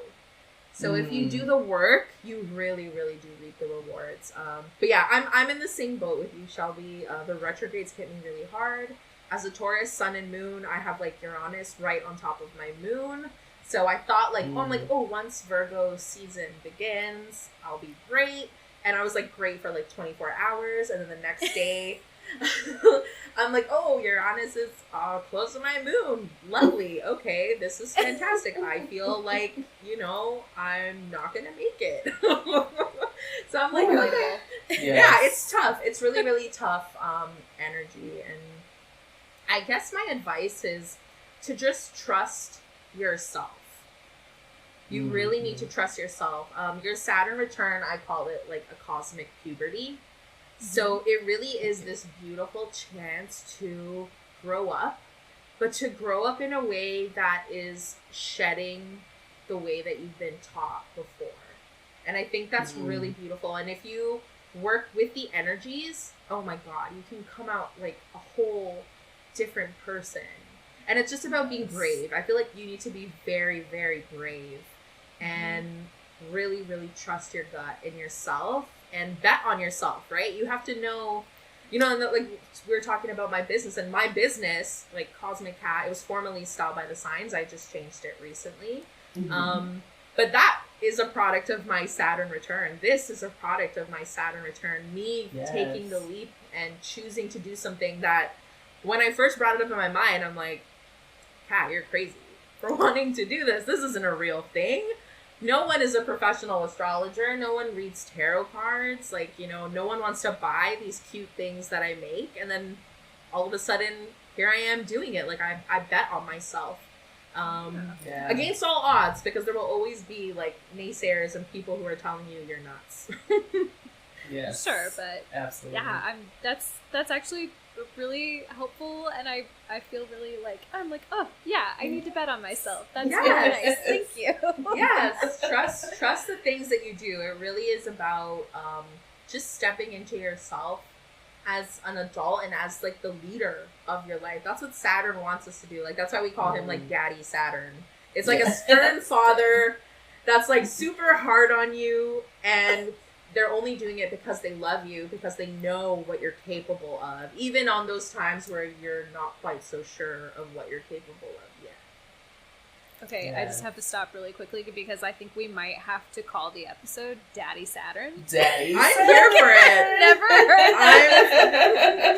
So if you do the work, you really, really do reap the rewards. But yeah, I'm in the same boat with you, Shelby. The retrogrades hit me really hard. as a Taurus, sun and moon, I have like Uranus right on top of my moon. So I thought like, once Virgo season begins, I'll be great. And I was like great for like 24 hours. And then the next day, I'm like, Uranus is close to my moon. Lovely. Okay, this is fantastic. I feel like, I'm not going to make it. So I'm like, yeah, it's tough. It's really, really tough energy. And I guess my advice is to just trust yourself. You really need to trust yourself. Your Saturn return, I call it like a cosmic puberty. So it really is this beautiful chance to grow up, but to grow up in a way that is shedding the way that you've been taught before. And I think that's really beautiful. And if you work with the energies, oh my God, you can come out like a whole different person. And it's just about being brave. I feel like you need to be very, very brave and really, really trust your gut and yourself and bet on yourself, right? You have to know, like we were talking about my business, and my business, like Cosmic Cat, it was formerly Styled by the Signs. I just changed it recently. But that is a product of my Saturn return. This is a product of my Saturn return. Me taking the leap and choosing to do something that when I first brought it up in my mind, I'm like, Kat, you're crazy for wanting to do this. This isn't a real thing. No one is a professional astrologer. No one reads tarot cards. Like, no one wants to buy these cute things that I make. And then all of a sudden, here I am doing it. Like, I bet on myself. Against all odds, because there will always be like naysayers and people who are telling you you're nuts. Yes. Sure, but absolutely. Yeah, that's actually really helpful, and I feel really like I need to bet on myself. That's really nice. Thank you. Yes, trust the things that you do. It really is about just stepping into yourself as an adult and as like the leader of your life. That's what Saturn wants us to do. Like that's why we call him like Daddy Saturn. It's like a stern father that's like super hard on you, and they're only doing it because they love you, because they know what you're capable of, even on those times where you're not quite so sure of what you're capable of yet. Okay, I just have to stop really quickly because I think we might have to call the episode Daddy Saturn. Daddy I'm here for it. Never heard that.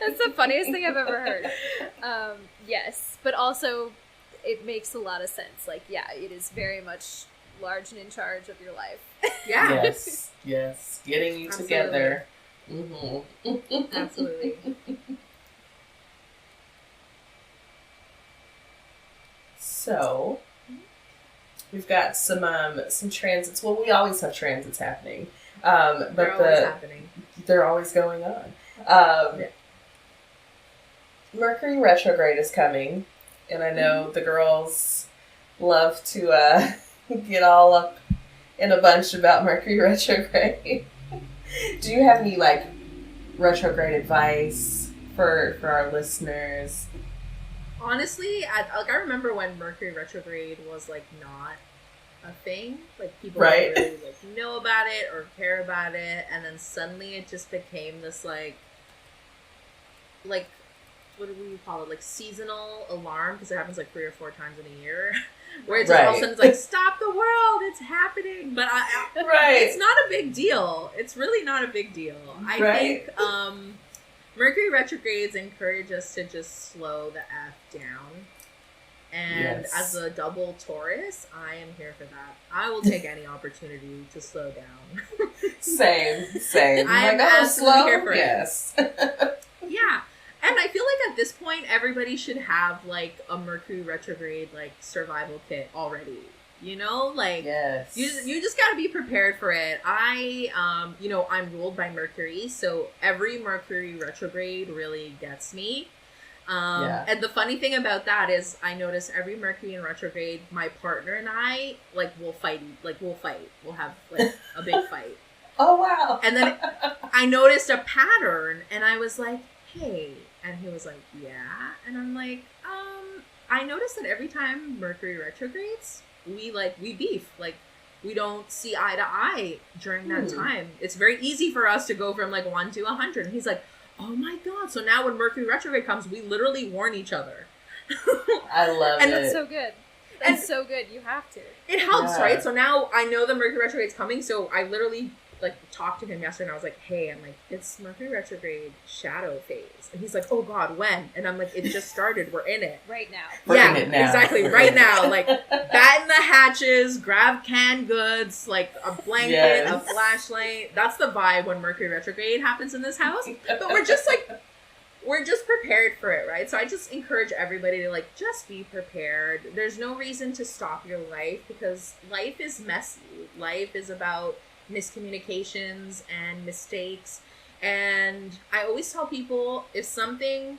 That's the funniest thing I've ever heard. Yes, but also it makes a lot of sense. Like, it is very much large and in charge of your life. Yes. Getting you together. Absolutely. So, we've got some transits. Well, we always have transits happening. But they're always happening. They're always going on. Mercury retrograde is coming, and I know the girls love to get all up in a bunch about Mercury retrograde. Do you have any like retrograde advice for our listeners? Honestly, I remember when Mercury retrograde was like not a thing. Like people right. didn't really like know about it or care about it, and then suddenly it just became this like what do we call it? Like seasonal alarm, because it happens like 3 or 4 times in a year. Where it's just all of a sudden it's like, stop the world, it's happening. But it's not a big deal. It's really not a big deal. I think Mercury retrogrades encourage us to just slow the F down. And as a double Taurus, I am here for that. I will take any opportunity to slow down. Same. I am absolutely here for it. Yeah. And I feel like at this point, everybody should have, like, a Mercury retrograde, like, survival kit already. You know? Like, you just gotta be prepared for it. I'm ruled by Mercury, so every Mercury retrograde really gets me. And the funny thing about that is I notice every Mercury in retrograde, my partner and I, like, we'll fight. We'll have, like, a big fight. Oh, wow. And then I noticed a pattern, and I was like, hey... And he was like, yeah. And I'm like, I noticed that every time Mercury retrogrades, we beef. Like, we don't see eye to eye during that time. It's very easy for us to go from, like, 1 to 100. And he's like, oh my God. So now when Mercury retrograde comes, we literally warn each other. I love it. And that's so good. That's so good. You have to. It helps, right? So now I know the Mercury retrograde's coming, so I literally like talked to him yesterday and I was like, hey, I'm like, it's Mercury retrograde shadow phase. And he's like, oh God, when? And I'm like, it just started. We're in it. Right now. We're in it now. Exactly. Right now. Like, batten the hatches, grab canned goods, like a blanket, a flashlight. That's the vibe when Mercury retrograde happens in this house. But we're just prepared for it, right? So I just encourage everybody to like, just be prepared. There's no reason to stop your life because life is messy. Life is about miscommunications and mistakes. And I always tell people, if something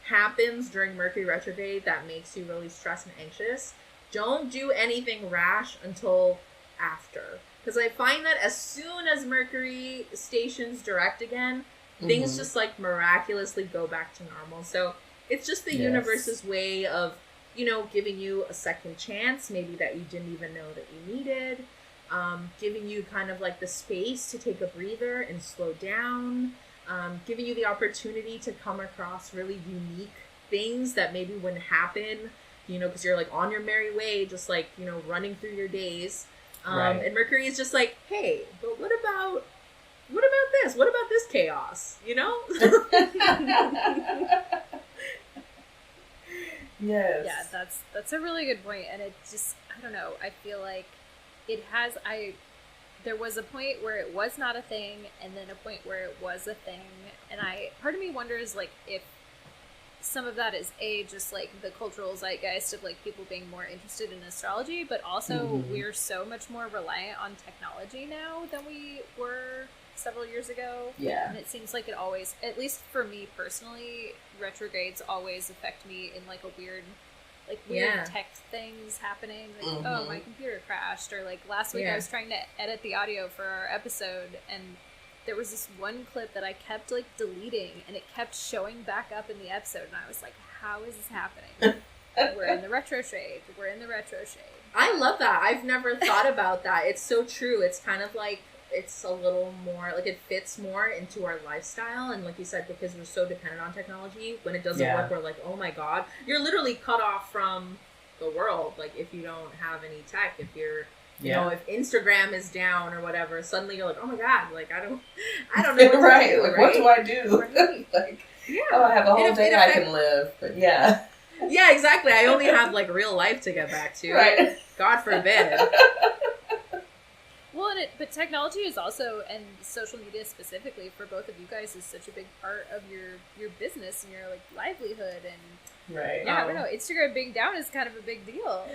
happens during Mercury retrograde that makes you really stressed and anxious, don't do anything rash until after. Because I find that as soon as Mercury stations direct again, things just like miraculously go back to normal. So it's just the universe's way of, you know, giving you a second chance, maybe that you didn't even know that you needed. Giving you kind of like the space to take a breather and slow down, giving you the opportunity to come across really unique things that maybe wouldn't happen, you know, because you're like on your merry way, just like, you know, running through your days. And Mercury is just like, hey, but what about this? What about this chaos? You know? Yes. Yeah, that's a really good point. And it just, I don't know, I feel like there was a point where it was not a thing, and then a point where it was a thing, and part of me wonders, like, if some of that is just like the cultural zeitgeist of like people being more interested in astrology, but also we're so much more reliant on technology now than we were several years ago. Yeah. And it seems like it always, at least for me personally, retrogrades always affect me in like a weird tech things happening, like oh, my computer crashed, or like last week I was trying to edit the audio for our episode and there was this one clip that I kept like deleting and it kept showing back up in the episode and I was like, how is this happening? We're in the retro shade. I love that. I've never thought about that. It's so true. It's kind of like, it's a little more, like it fits more into our lifestyle. And like you said, because we're so dependent on technology, when it doesn't work, we're like, oh my God, you're literally cut off from the world. Like if you don't have any tech, if you're, you know, if Instagram is down or whatever, suddenly you're like, oh my God, like I don't know what to do, like what do I do? Like, oh, I have a whole day I can live, but yeah, exactly. I only have like real life to get back to. Right. God forbid. Well, but technology is also, and social media specifically for both of you guys, is such a big part of your business and your like livelihood and I don't know, Instagram being down is kind of a big deal.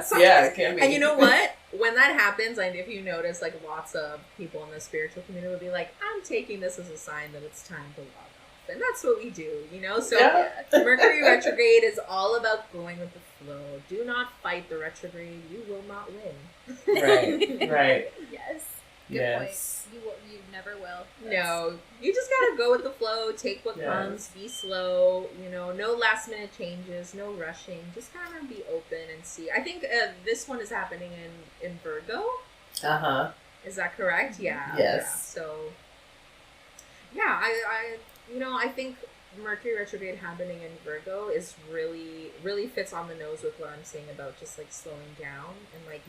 So. It can be. And you know what? When that happens, and if you notice, like lots of people in the spiritual community will be like, I'm taking this as a sign that it's time to log off. And that's what we do, you know? So Mercury retrograde is all about going with the flow. Do not fight the retrograde. You will not win. Right. Yes. Good point. You never will. No. You just gotta go with the flow. Take what comes. Be slow. You know, no last minute changes. No rushing. Just kind of be open and see. I think this one is happening in Virgo. Uh-huh. Is that correct? Yeah. Yes. Yeah. So, yeah, I think Mercury retrograde happening in Virgo is really fits on the nose with what I'm saying about just like slowing down and like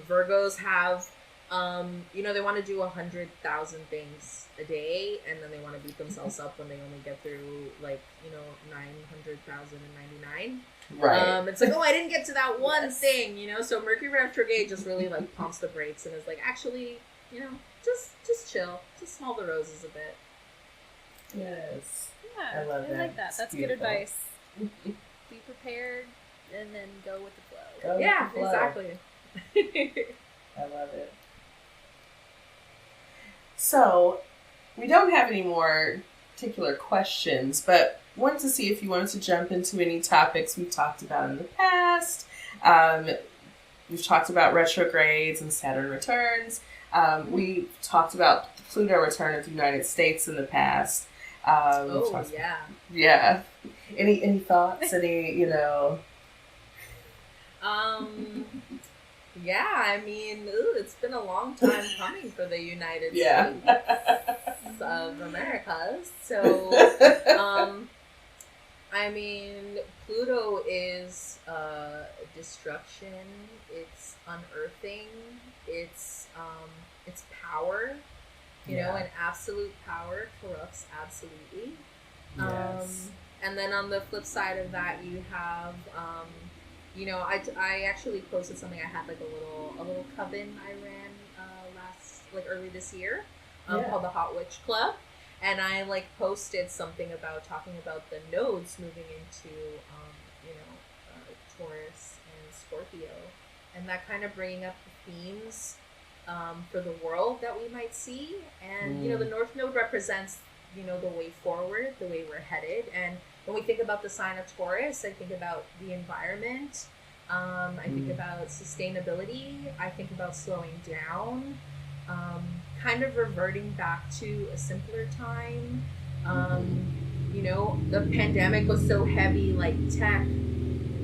Virgos have they want to do 100,000 things a day and then they want to beat themselves up when they only get through like 900,099. Right. It's like, oh, I didn't get to that one thing, so Mercury retrograde just really like pumps the brakes and is like, actually, just chill, just smell the roses a bit. Yes. Yeah, I love that. I like that. That's beautiful. Good advice. Be prepared and then go with the flow. Exactly. I love it. So, we don't have any more particular questions, but wanted to see if you wanted to jump into any topics we've talked about in the past. We've talked about retrogrades and Saturn returns. We've talked about the Pluto return of the United States in the past. Yeah. Any thoughts? Yeah, I mean, it's been a long time coming for the United States. of Americas. So, I mean, Pluto is destruction. It's unearthing. It's power. You know, and absolute power corrupts absolutely. Yes. And then on the flip side of that, you have, you know, I actually posted something. I had like a little coven I ran early this year called the Hot Witch Club. And I like posted something about talking about the nodes moving into, you know, Taurus and Scorpio, and that kind of bringing up the themes for the world that we might see. And you know, the North Node represents, you know, the way forward, the way we're headed. And when we think about the sign of Taurus, I think about the environment. I think about sustainability. I think about slowing down. Kind of reverting back to a simpler time. You know, the pandemic was so heavy, like tech,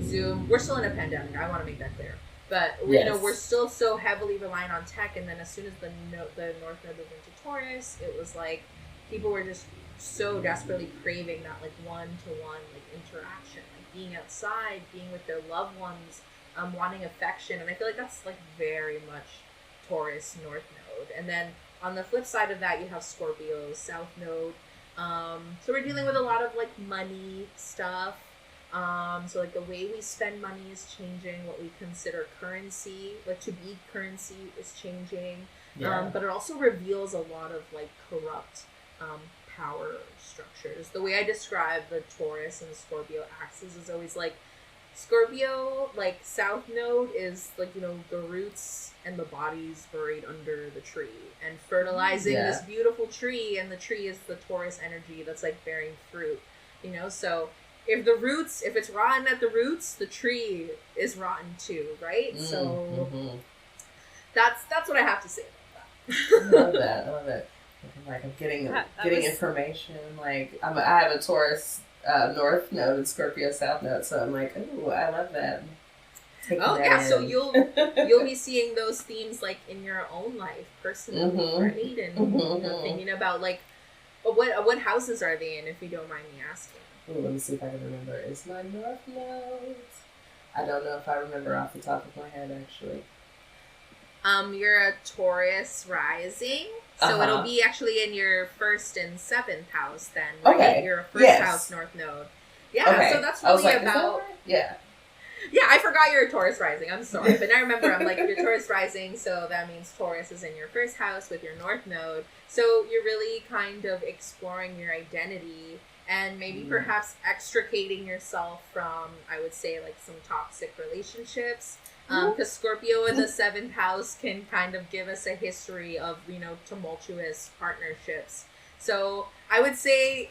Zoom. We're still in a pandemic. I want to make that clear. But you know, we're still so heavily reliant on tech. And then as soon as the North Node moved into Taurus, it was like people were just so desperately craving that like one-to-one like interaction, like being outside, being with their loved ones, wanting affection. And I feel like that's like very much Taurus North Node. And then on the flip side of that, you have Scorpio South Node. So we're dealing with a lot of like money stuff. So like the way we spend money is changing. What we consider currency, like to be currency, is changing. But it also reveals a lot of like corrupt power structures. The way I describe the Taurus and the Scorpio axis is always like Scorpio, like South Node is like, you know, the roots and the bodies buried under the tree and fertilizing this beautiful tree, and the tree is the Taurus energy that's like bearing fruit, you know. So if it's rotten at the roots, the tree is rotten too, right? So that's what I have to say about that. I love that. Like I'm getting information. Like I have a Taurus North Node and Scorpio South Node, so I'm like, ooh, I love that. So you'll be seeing those themes like in your own life personally, right? And you know, thinking about like what houses are they in, if you don't mind me asking. Ooh, let me see if I can remember. Is my North Node? I don't know if I remember off the top of my head actually. You're a Taurus rising, so it'll be actually in your 1st and 7th house then, right? Okay. Your first house North Node. Yeah, so that's really about... Yeah, I forgot you're a Taurus rising. I'm sorry. But I remember I'm like, you're Taurus rising, so that means Taurus is in your 1st house with your North Node. So you're really kind of exploring your identity and maybe perhaps extricating yourself from, I would say, like some toxic relationships. Because Scorpio in the 7th house can kind of give us a history of, you know, tumultuous partnerships. So I would say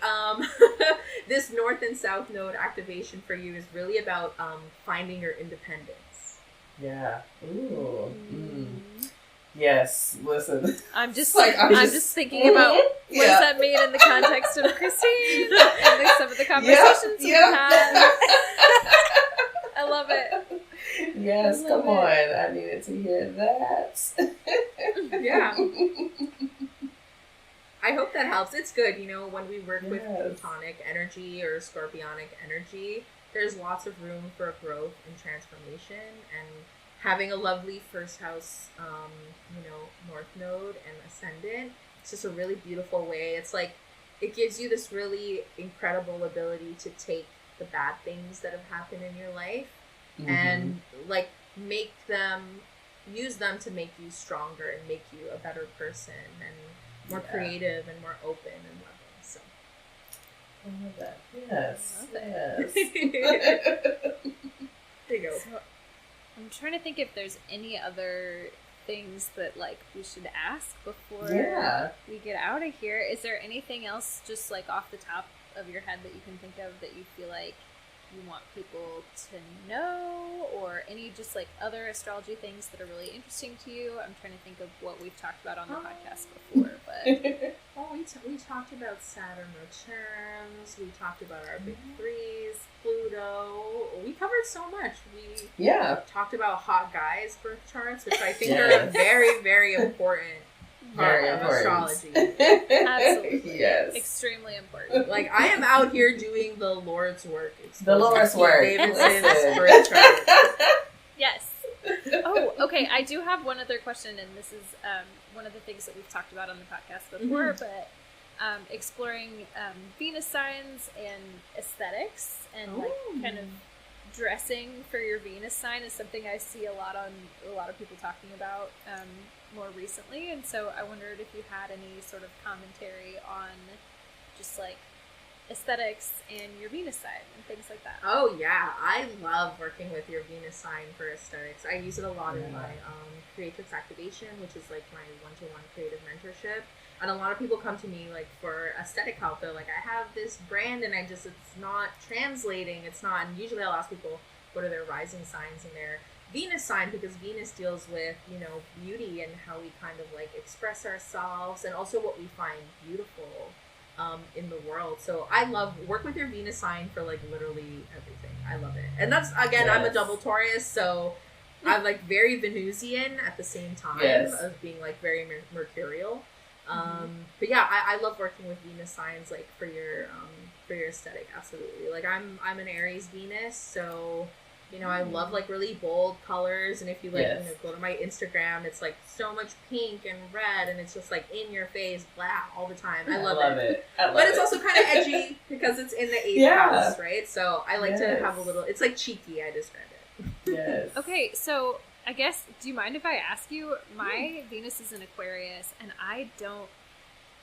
this North and South Node activation for you is really about finding your independence. Yeah. Ooh. Yes. Listen. I'm just thinking about what does that mean in the context of Christine and some of the conversations we've had. I love it. Yes, come on. I needed to hear that. Yeah. I hope that helps. It's good, you know, when we work with Plutonic energy or Scorpionic energy, there's lots of room for growth and transformation, and having a lovely 1st house, you know, North Node and Ascendant, it's just a really beautiful way. It's like, it gives you this really incredible ability to take the bad things that have happened in your life and like use them to make you stronger and make you a better person and more creative and more open and loving. So I love that. Yes. There you go. So, I'm trying to think if there's any other things that like we should ask before we get out of here. Is there anything else just like off the top of your head that you can think of that you feel like you want people to know, or any just like other astrology things that are really interesting to you? I'm trying to think of what we've talked about on the podcast before, but we talked about Saturn returns, we talked about our big threes, Pluto, we covered so much. We talked about hot guys birth charts, which I think are very, very important part of astrology. Absolutely. Yes. Extremely important. Like, I am out here doing the Lord's work. The Lord's work. Davidson's birth chart. Yes. Oh, okay. I do have one other question, and this is one of the things that we've talked about on the podcast before, but exploring Venus signs and aesthetics and like kind of dressing for your Venus sign is something I see a lot of people talking about more recently, and so I wondered if you had any sort of commentary on just like aesthetics and your Venus sign and things like that. Oh yeah, I love working with your Venus sign for aesthetics. I use it a lot in my creatrix activation, which is like my one-to-one creative mentorship. And a lot of people come to me like for aesthetic help. They're like, I have this brand and it's not translating. It's not. And usually I'll ask people what are their rising signs and their Venus sign, because Venus deals with, you know, beauty and how we kind of like express ourselves and also what we find beautiful in the world. So I love work with your Venus sign for like literally everything. I love it. And that's, again, I'm a double Taurus, so I'm like very Venusian at the same time of being like very mercurial. But yeah, I love working with Venus signs like for your aesthetic. Absolutely. Like I'm an Aries Venus, so you know, I love like really bold colors, and if you like, you know, go to my Instagram, it's like so much pink and red, and it's just like in your face, blah, all the time. I love it. But it's also kind of edgy because it's in the 8th house, right? So I like to have a little. It's like cheeky. I describe it. Yes. Okay, so I guess, do you mind if I ask you? My Venus is in Aquarius, and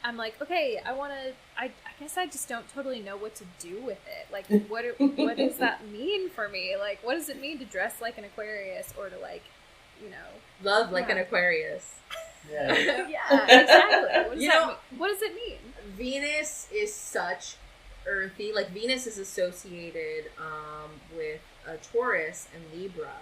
I'm like, okay, I guess I just don't totally know what to do with it. Like, what does that mean for me? Like, what does it mean to dress like an Aquarius or to, like, you know... Love like an Aquarius. Yeah. Yeah, exactly. What does it mean? Venus is such earthy. Like, Venus is associated with Taurus and Libra.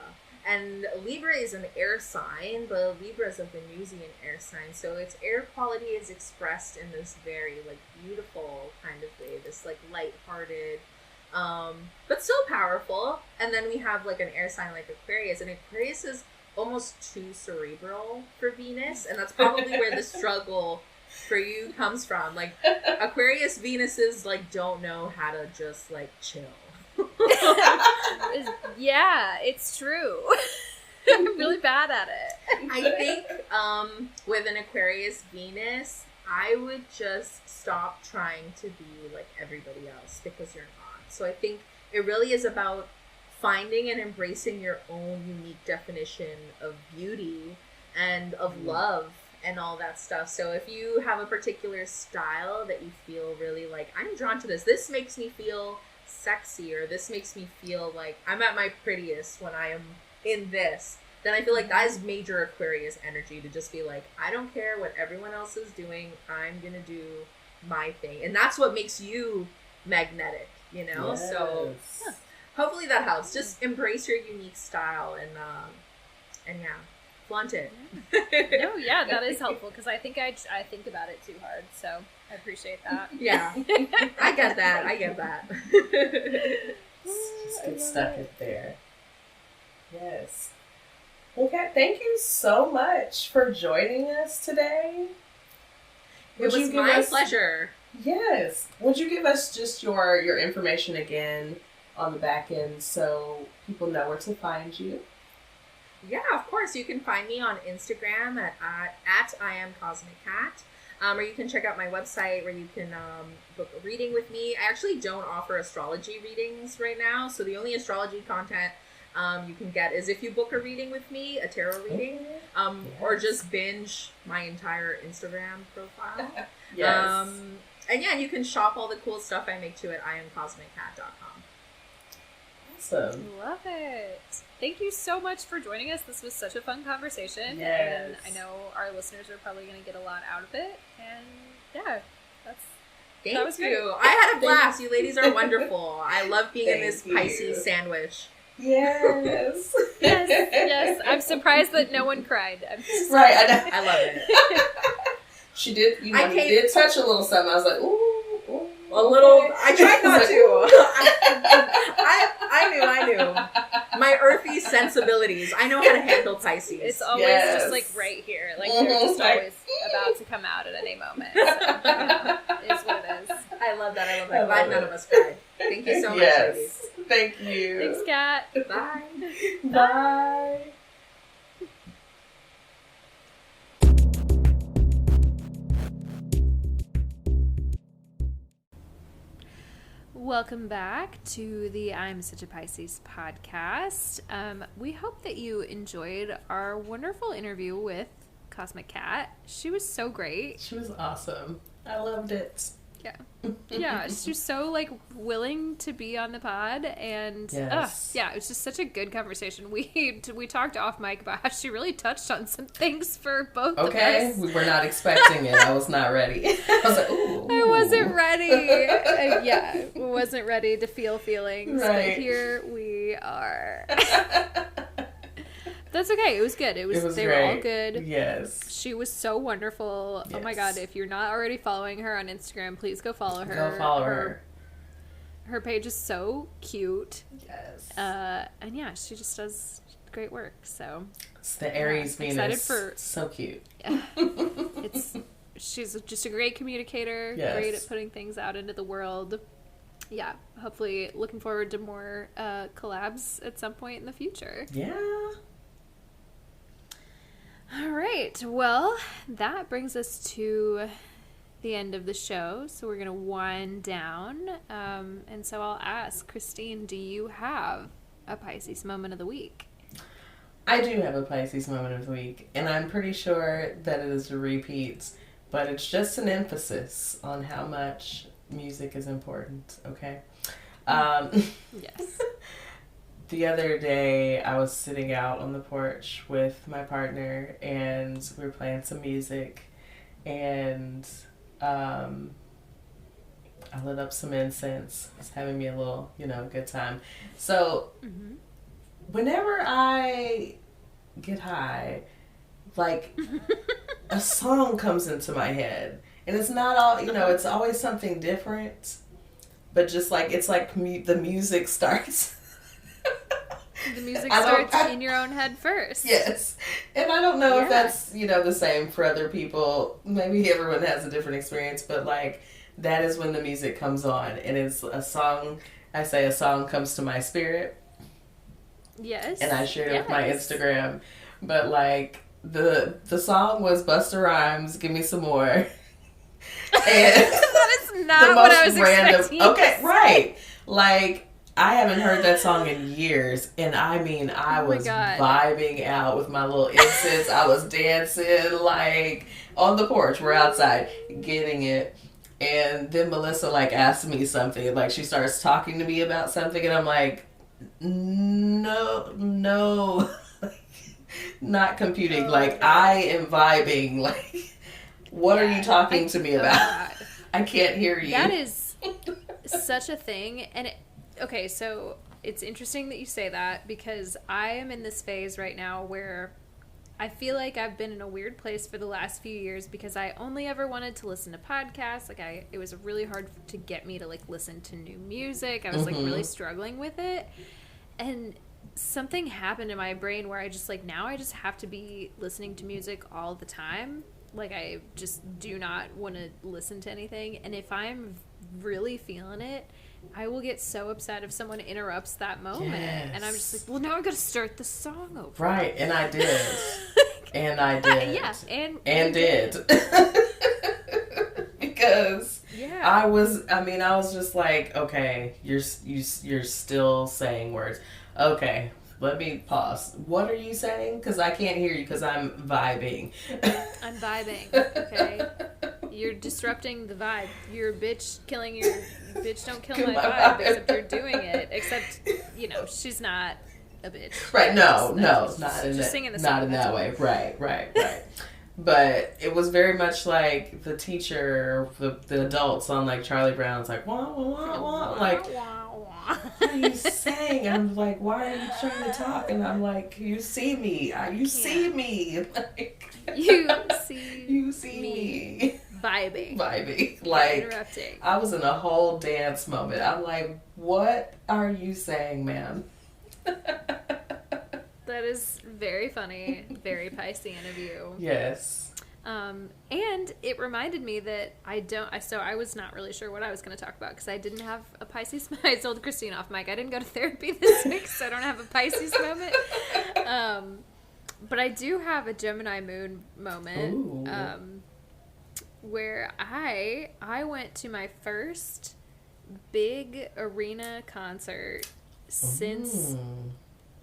And Libra is an air sign, but Libra is a Venusian air sign. So its air quality is expressed in this very, like, beautiful kind of way. This, like, lighthearted, but still powerful. And then we have, like, an air sign like Aquarius. And Aquarius is almost too cerebral for Venus. And that's probably where the struggle for you comes from. Like, Aquarius Venuses, like, don't know how to just, like, chill. Yeah, it's true. I'm really bad at it. I think with an Aquarius Venus, I would just stop trying to be like everybody else, because you're not. So I think it really is about finding and embracing your own unique definition of beauty and of love and all that stuff. So if you have a particular style that you feel really like, I'm drawn to this makes me feel sexy, or this makes me feel like I'm at my prettiest when I am in this, then I feel like that is major Aquarius energy, to just be like, I don't care what everyone else is doing, I'm gonna do my thing. And that's what makes you magnetic, you know? Yes. So hopefully that helps. Just embrace your unique style and yeah, flaunt it. No, yeah, that is helpful, because I think I think about it too hard, so I appreciate that. Yeah, I get that. Just get stuck in there. Yes. Okay, thank you so much for joining us today. It was my pleasure. Yes. Would you give us just your information again on the back end so people know where to find you? Yeah, of course. You can find me on Instagram at I am Cosmic Cat. Or you can check out my website where you can book a reading with me. I actually don't offer astrology readings right now, so the only astrology content you can get is if you book a reading with me, a tarot reading, or just binge my entire Instagram profile. Yes. And yeah, you can shop all the cool stuff I make too at iamcosmiccat.com. Awesome. Love it. Thank you so much for joining us. This was such a fun conversation. Yes. And I know our listeners are probably going to get a lot out of it. And yeah, that was Thank great. you. I had a blast. You ladies are wonderful. I love being in this Pisces sandwich. Yes. Yes. I'm surprised that no one cried. Right, I love it. She did, you did touch a little something. I was like, ooh. A little. I tried not to. I knew. My earthy sensibilities. I know how to handle Pisces. It's always just like right here. Like they're just always about about to come out at any moment. So, it is what it is. I love that. I love that. Glad none of us cried. Thank you so much, ladies. Thank you. Thanks, Kat. Bye. Bye. Welcome back to the I'm Such a Pisces podcast. We hope that you enjoyed our wonderful interview with Cosmic Cat. She was so great. She was awesome. I loved it. Yeah, she's so like willing to be on the pod, and it was just such a good conversation. We talked off mic about how she really touched on some things for both of us. We were not expecting it. I was not ready. I was like, ooh. I wasn't ready. Wasn't ready to feel feelings, right. But here we are. That's okay. It was good. They great. were all good. Yes. She was so wonderful. Yes. Oh my God. If you're not already following her on Instagram, please go follow her. Go follow her. Her page is so cute. Yes. And yeah, she just does great work. So it's the Aries Venus. So cute. Yeah. She's just a great communicator. Yes. Great at putting things out into the world. Yeah. Hopefully looking forward to more collabs at some point in the future. Yeah. All right. Well, that brings us to the end of the show. So we're going to wind down. And so I'll ask, Christine, do you have a Pisces moment of the week? I do have a Pisces moment of the week. And I'm pretty sure that it is a repeat. But it's just an emphasis on how much music is important. Okay? Yes. The other day, I was sitting out on the porch with my partner, and we were playing some music, and I lit up some incense. It was having me a little, good time. So, whenever I get high, like, a song comes into my head, and it's not all, it's always something different, but just like, it's like the music starts. The music starts in your own head first. Yes. And I don't know if that's, the same for other people. Maybe everyone has a different experience, but like that is when the music comes on, and it's a song. I say a song comes to my spirit. Yes. And I shared it with my Instagram. But like the song was Busta Rhymes, Give Me Some More. And that is not what I was expecting. Okay, right. Like, I haven't heard that song in years, and I mean, I was vibing out with my little incense. I was dancing, like, on the porch. We're outside, getting it. And then Melissa, like, asked me something. Like, she starts talking to me about something, and I'm like, no. Not computing. Like, I am vibing. Like, what are you talking to me about? I can't hear you. That is such a thing, and okay, so it's interesting that you say that, because I am in this phase right now where I feel like I've been in a weird place for the last few years, because I only ever wanted to listen to podcasts. Like, it was really hard to get me to like listen to new music. I was like really struggling with it, and something happened in my brain where I just like, now I just have to be listening to music all the time. Like, I just do not want to listen to anything, and if I'm really feeling it, I will get so upset if someone interrupts that moment. Yes. And I'm just like, well, now I'm going to start the song over. Right, and I did. Yeah, and did. Because I was just like, okay, you're still saying words. Okay, let me pause. What are you saying? Because I can't hear you because I'm vibing. I'm vibing, okay? You're disrupting the vibe. You're a bitch killing your... Bitch, don't kill my vibe, except you're doing it. Except, she's not a bitch. Right, no, not in that way. Right. But it was very much like the teacher, the adults on like Charlie Brown's like, wah, wah, wah, like, what are you saying? I'm like, why are you trying to talk? And I'm like, you see me. See me. Like, you see me. Vibing. Like, interrupting. I was in a whole dance moment. I'm like, what are you saying, ma'am? That is very funny, very Piscean of you. Yes. And it reminded me that I was not really sure what I was going to talk about because I didn't have a Pisces. I told Christine off mic I didn't go to therapy this week, so I don't have a Pisces moment. But I do have a Gemini moon moment where I went to my first big arena concert since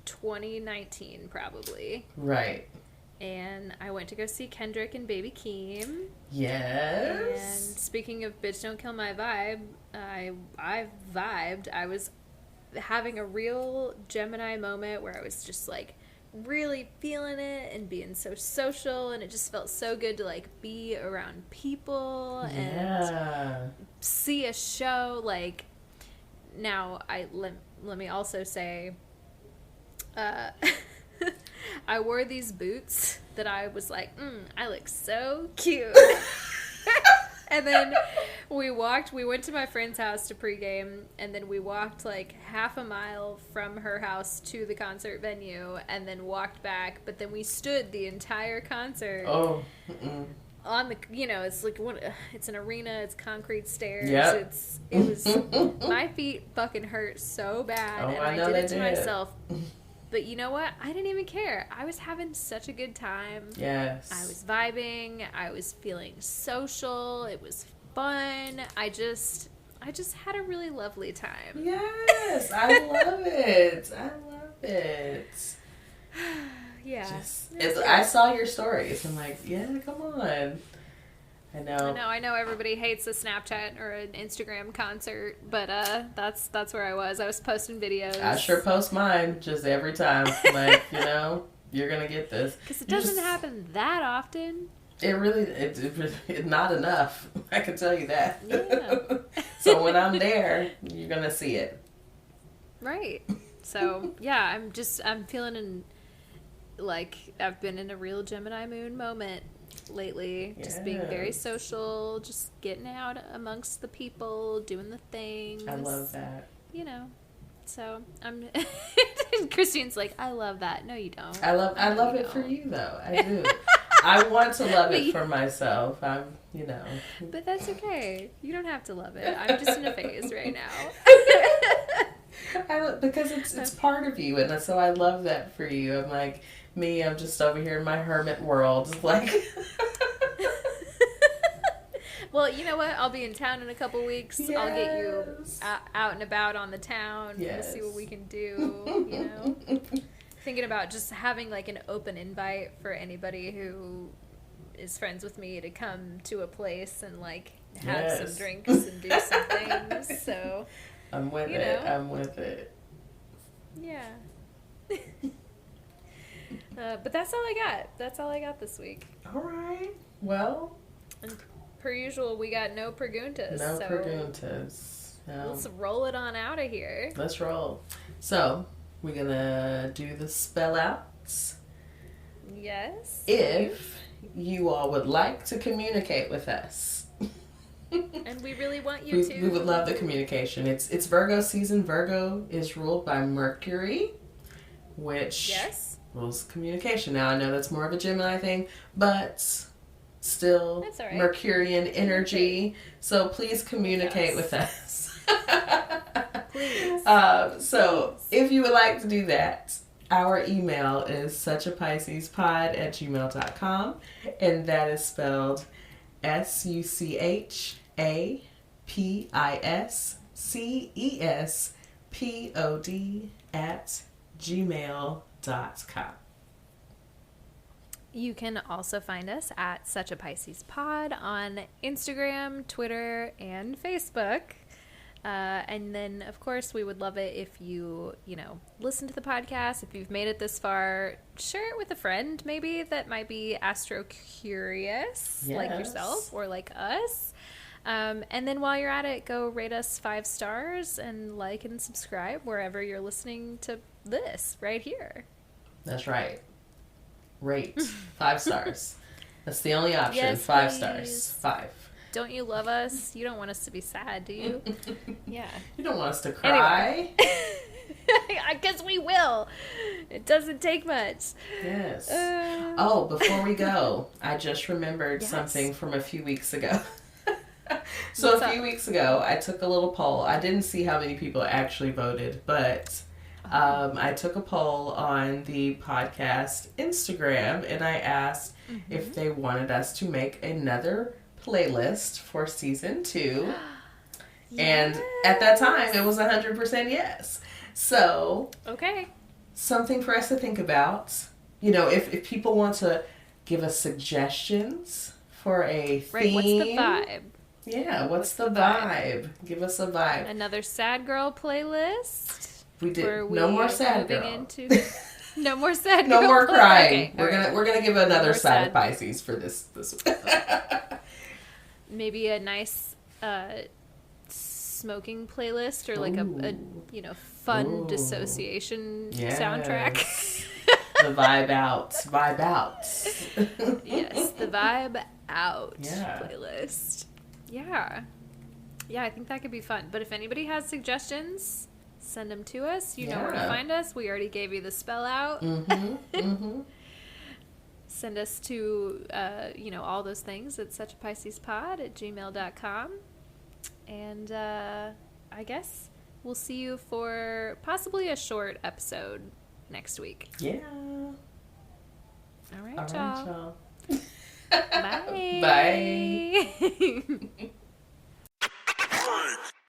2019 probably. Right. And I went to go see Kendrick and Baby Keem. Yes. And speaking of bitch don't kill my vibe, I vibed. I was having a real Gemini moment where I was just like really feeling it and being so social, and it just felt so good to like be around people and see a show. Like, now let me also say, I wore these boots that I was like, I look so cute. And then we went to my friend's house to pregame, and then we walked like half a mile from her house to the concert venue, and then walked back, but then we stood the entire concert on the, it's like, it's an arena, it's concrete stairs, it was, my feet fucking hurt so bad, and I did it to myself. But you know what? I didn't even care. I was having such a good time. Yes. I was vibing. I was feeling social. It was fun. I just had a really lovely time. Yes. I love it. I love it. Yeah. I saw your stories. I'm like, yeah, come on. I know everybody hates a Snapchat or an Instagram concert, but that's where I was. I was posting videos. I sure post mine just every time. Like, you're going to get this. Because it doesn't happen that often. It really, it's not enough. I can tell you that. Yeah. So when I'm there, you're going to see it. Right. So, yeah, I'm feeling like I've been in a real Gemini moon moment lately. Just being very social, just getting out amongst the people, doing the things. I love that. So I'm Christine's like, I love that. No, you don't. I love it for you though. I do. I want to love it for myself. But that's okay. You don't have to love it. I'm just in a phase right now. Because it's part of you, and so I love that for you. I'm like, I'm just over here in my hermit world, like. Well, you know what? I'll be in town in a couple weeks. Yes. I'll get you out and about on the town. Yes. We'll see what we can do. Thinking about just having like an open invite for anybody who is friends with me to come to a place and like have some drinks and do some things. So I'm with it. I'm with it. Yeah. But that's all I got. That's all I got this week. All right. Well. And per usual, we got no preguntas. No preguntas. No. Let's roll it on out of here. Let's roll. So, we're going to do the spell outs. Yes. If you all would like to communicate with us. And we really want you to. We would love the communication. It's Virgo season. Virgo is ruled by Mercury, which rules communication. Now, I know that's more of a Gemini thing, but still Mercurian energy. So please communicate with us. Please. So if you would like to do that, our email is suchapiscespod@gmail.com, and that is spelled SuchaPiscespod@gmail.com. You can also find us at Such a Pisces Pod on Instagram, Twitter, and Facebook. And then, of course, we would love it if you listen to the podcast. If you've made it this far, share it with a friend maybe that might be astro curious, like yourself or like us. And then while you're at it, go rate us 5 stars and like and subscribe wherever you're listening to this right here. That's right. Rate 5 stars. That's the only option. Yes, 5 please. stars. 5. Don't you love us? You don't want us to be sad, do you? Yeah. You don't want us to cry. Anyway. I guess we will. It doesn't take much. Yes. Before we go, I just remembered something from a few weeks ago. So a few weeks ago, I took a little poll. I didn't see how many people actually voted, but I took a poll on the podcast Instagram, and I asked if they wanted us to make another playlist for season 2. And at that time, it was 100% yes. So, something for us to think about. You know, if people want to give us suggestions for a theme. Right, what's the vibe? Yeah, what's the vibe? Give us a vibe. Another sad girl playlist. We did no more sad girl. No more sad girl. No more crying. Okay, we're gonna give another side of Pisces for this week. Maybe a nice smoking playlist or like a fun dissociation soundtrack. The vibe out. Yes, the vibe out playlist. Yeah, I think that could be fun. But if anybody has suggestions, send them to us. You know where to find us. We already gave you the spell out. Send us to, all those things at suchapiscespod@gmail.com. And I guess we'll see you for possibly a short episode next week. Yeah. All right, y'all. Bye. Bye.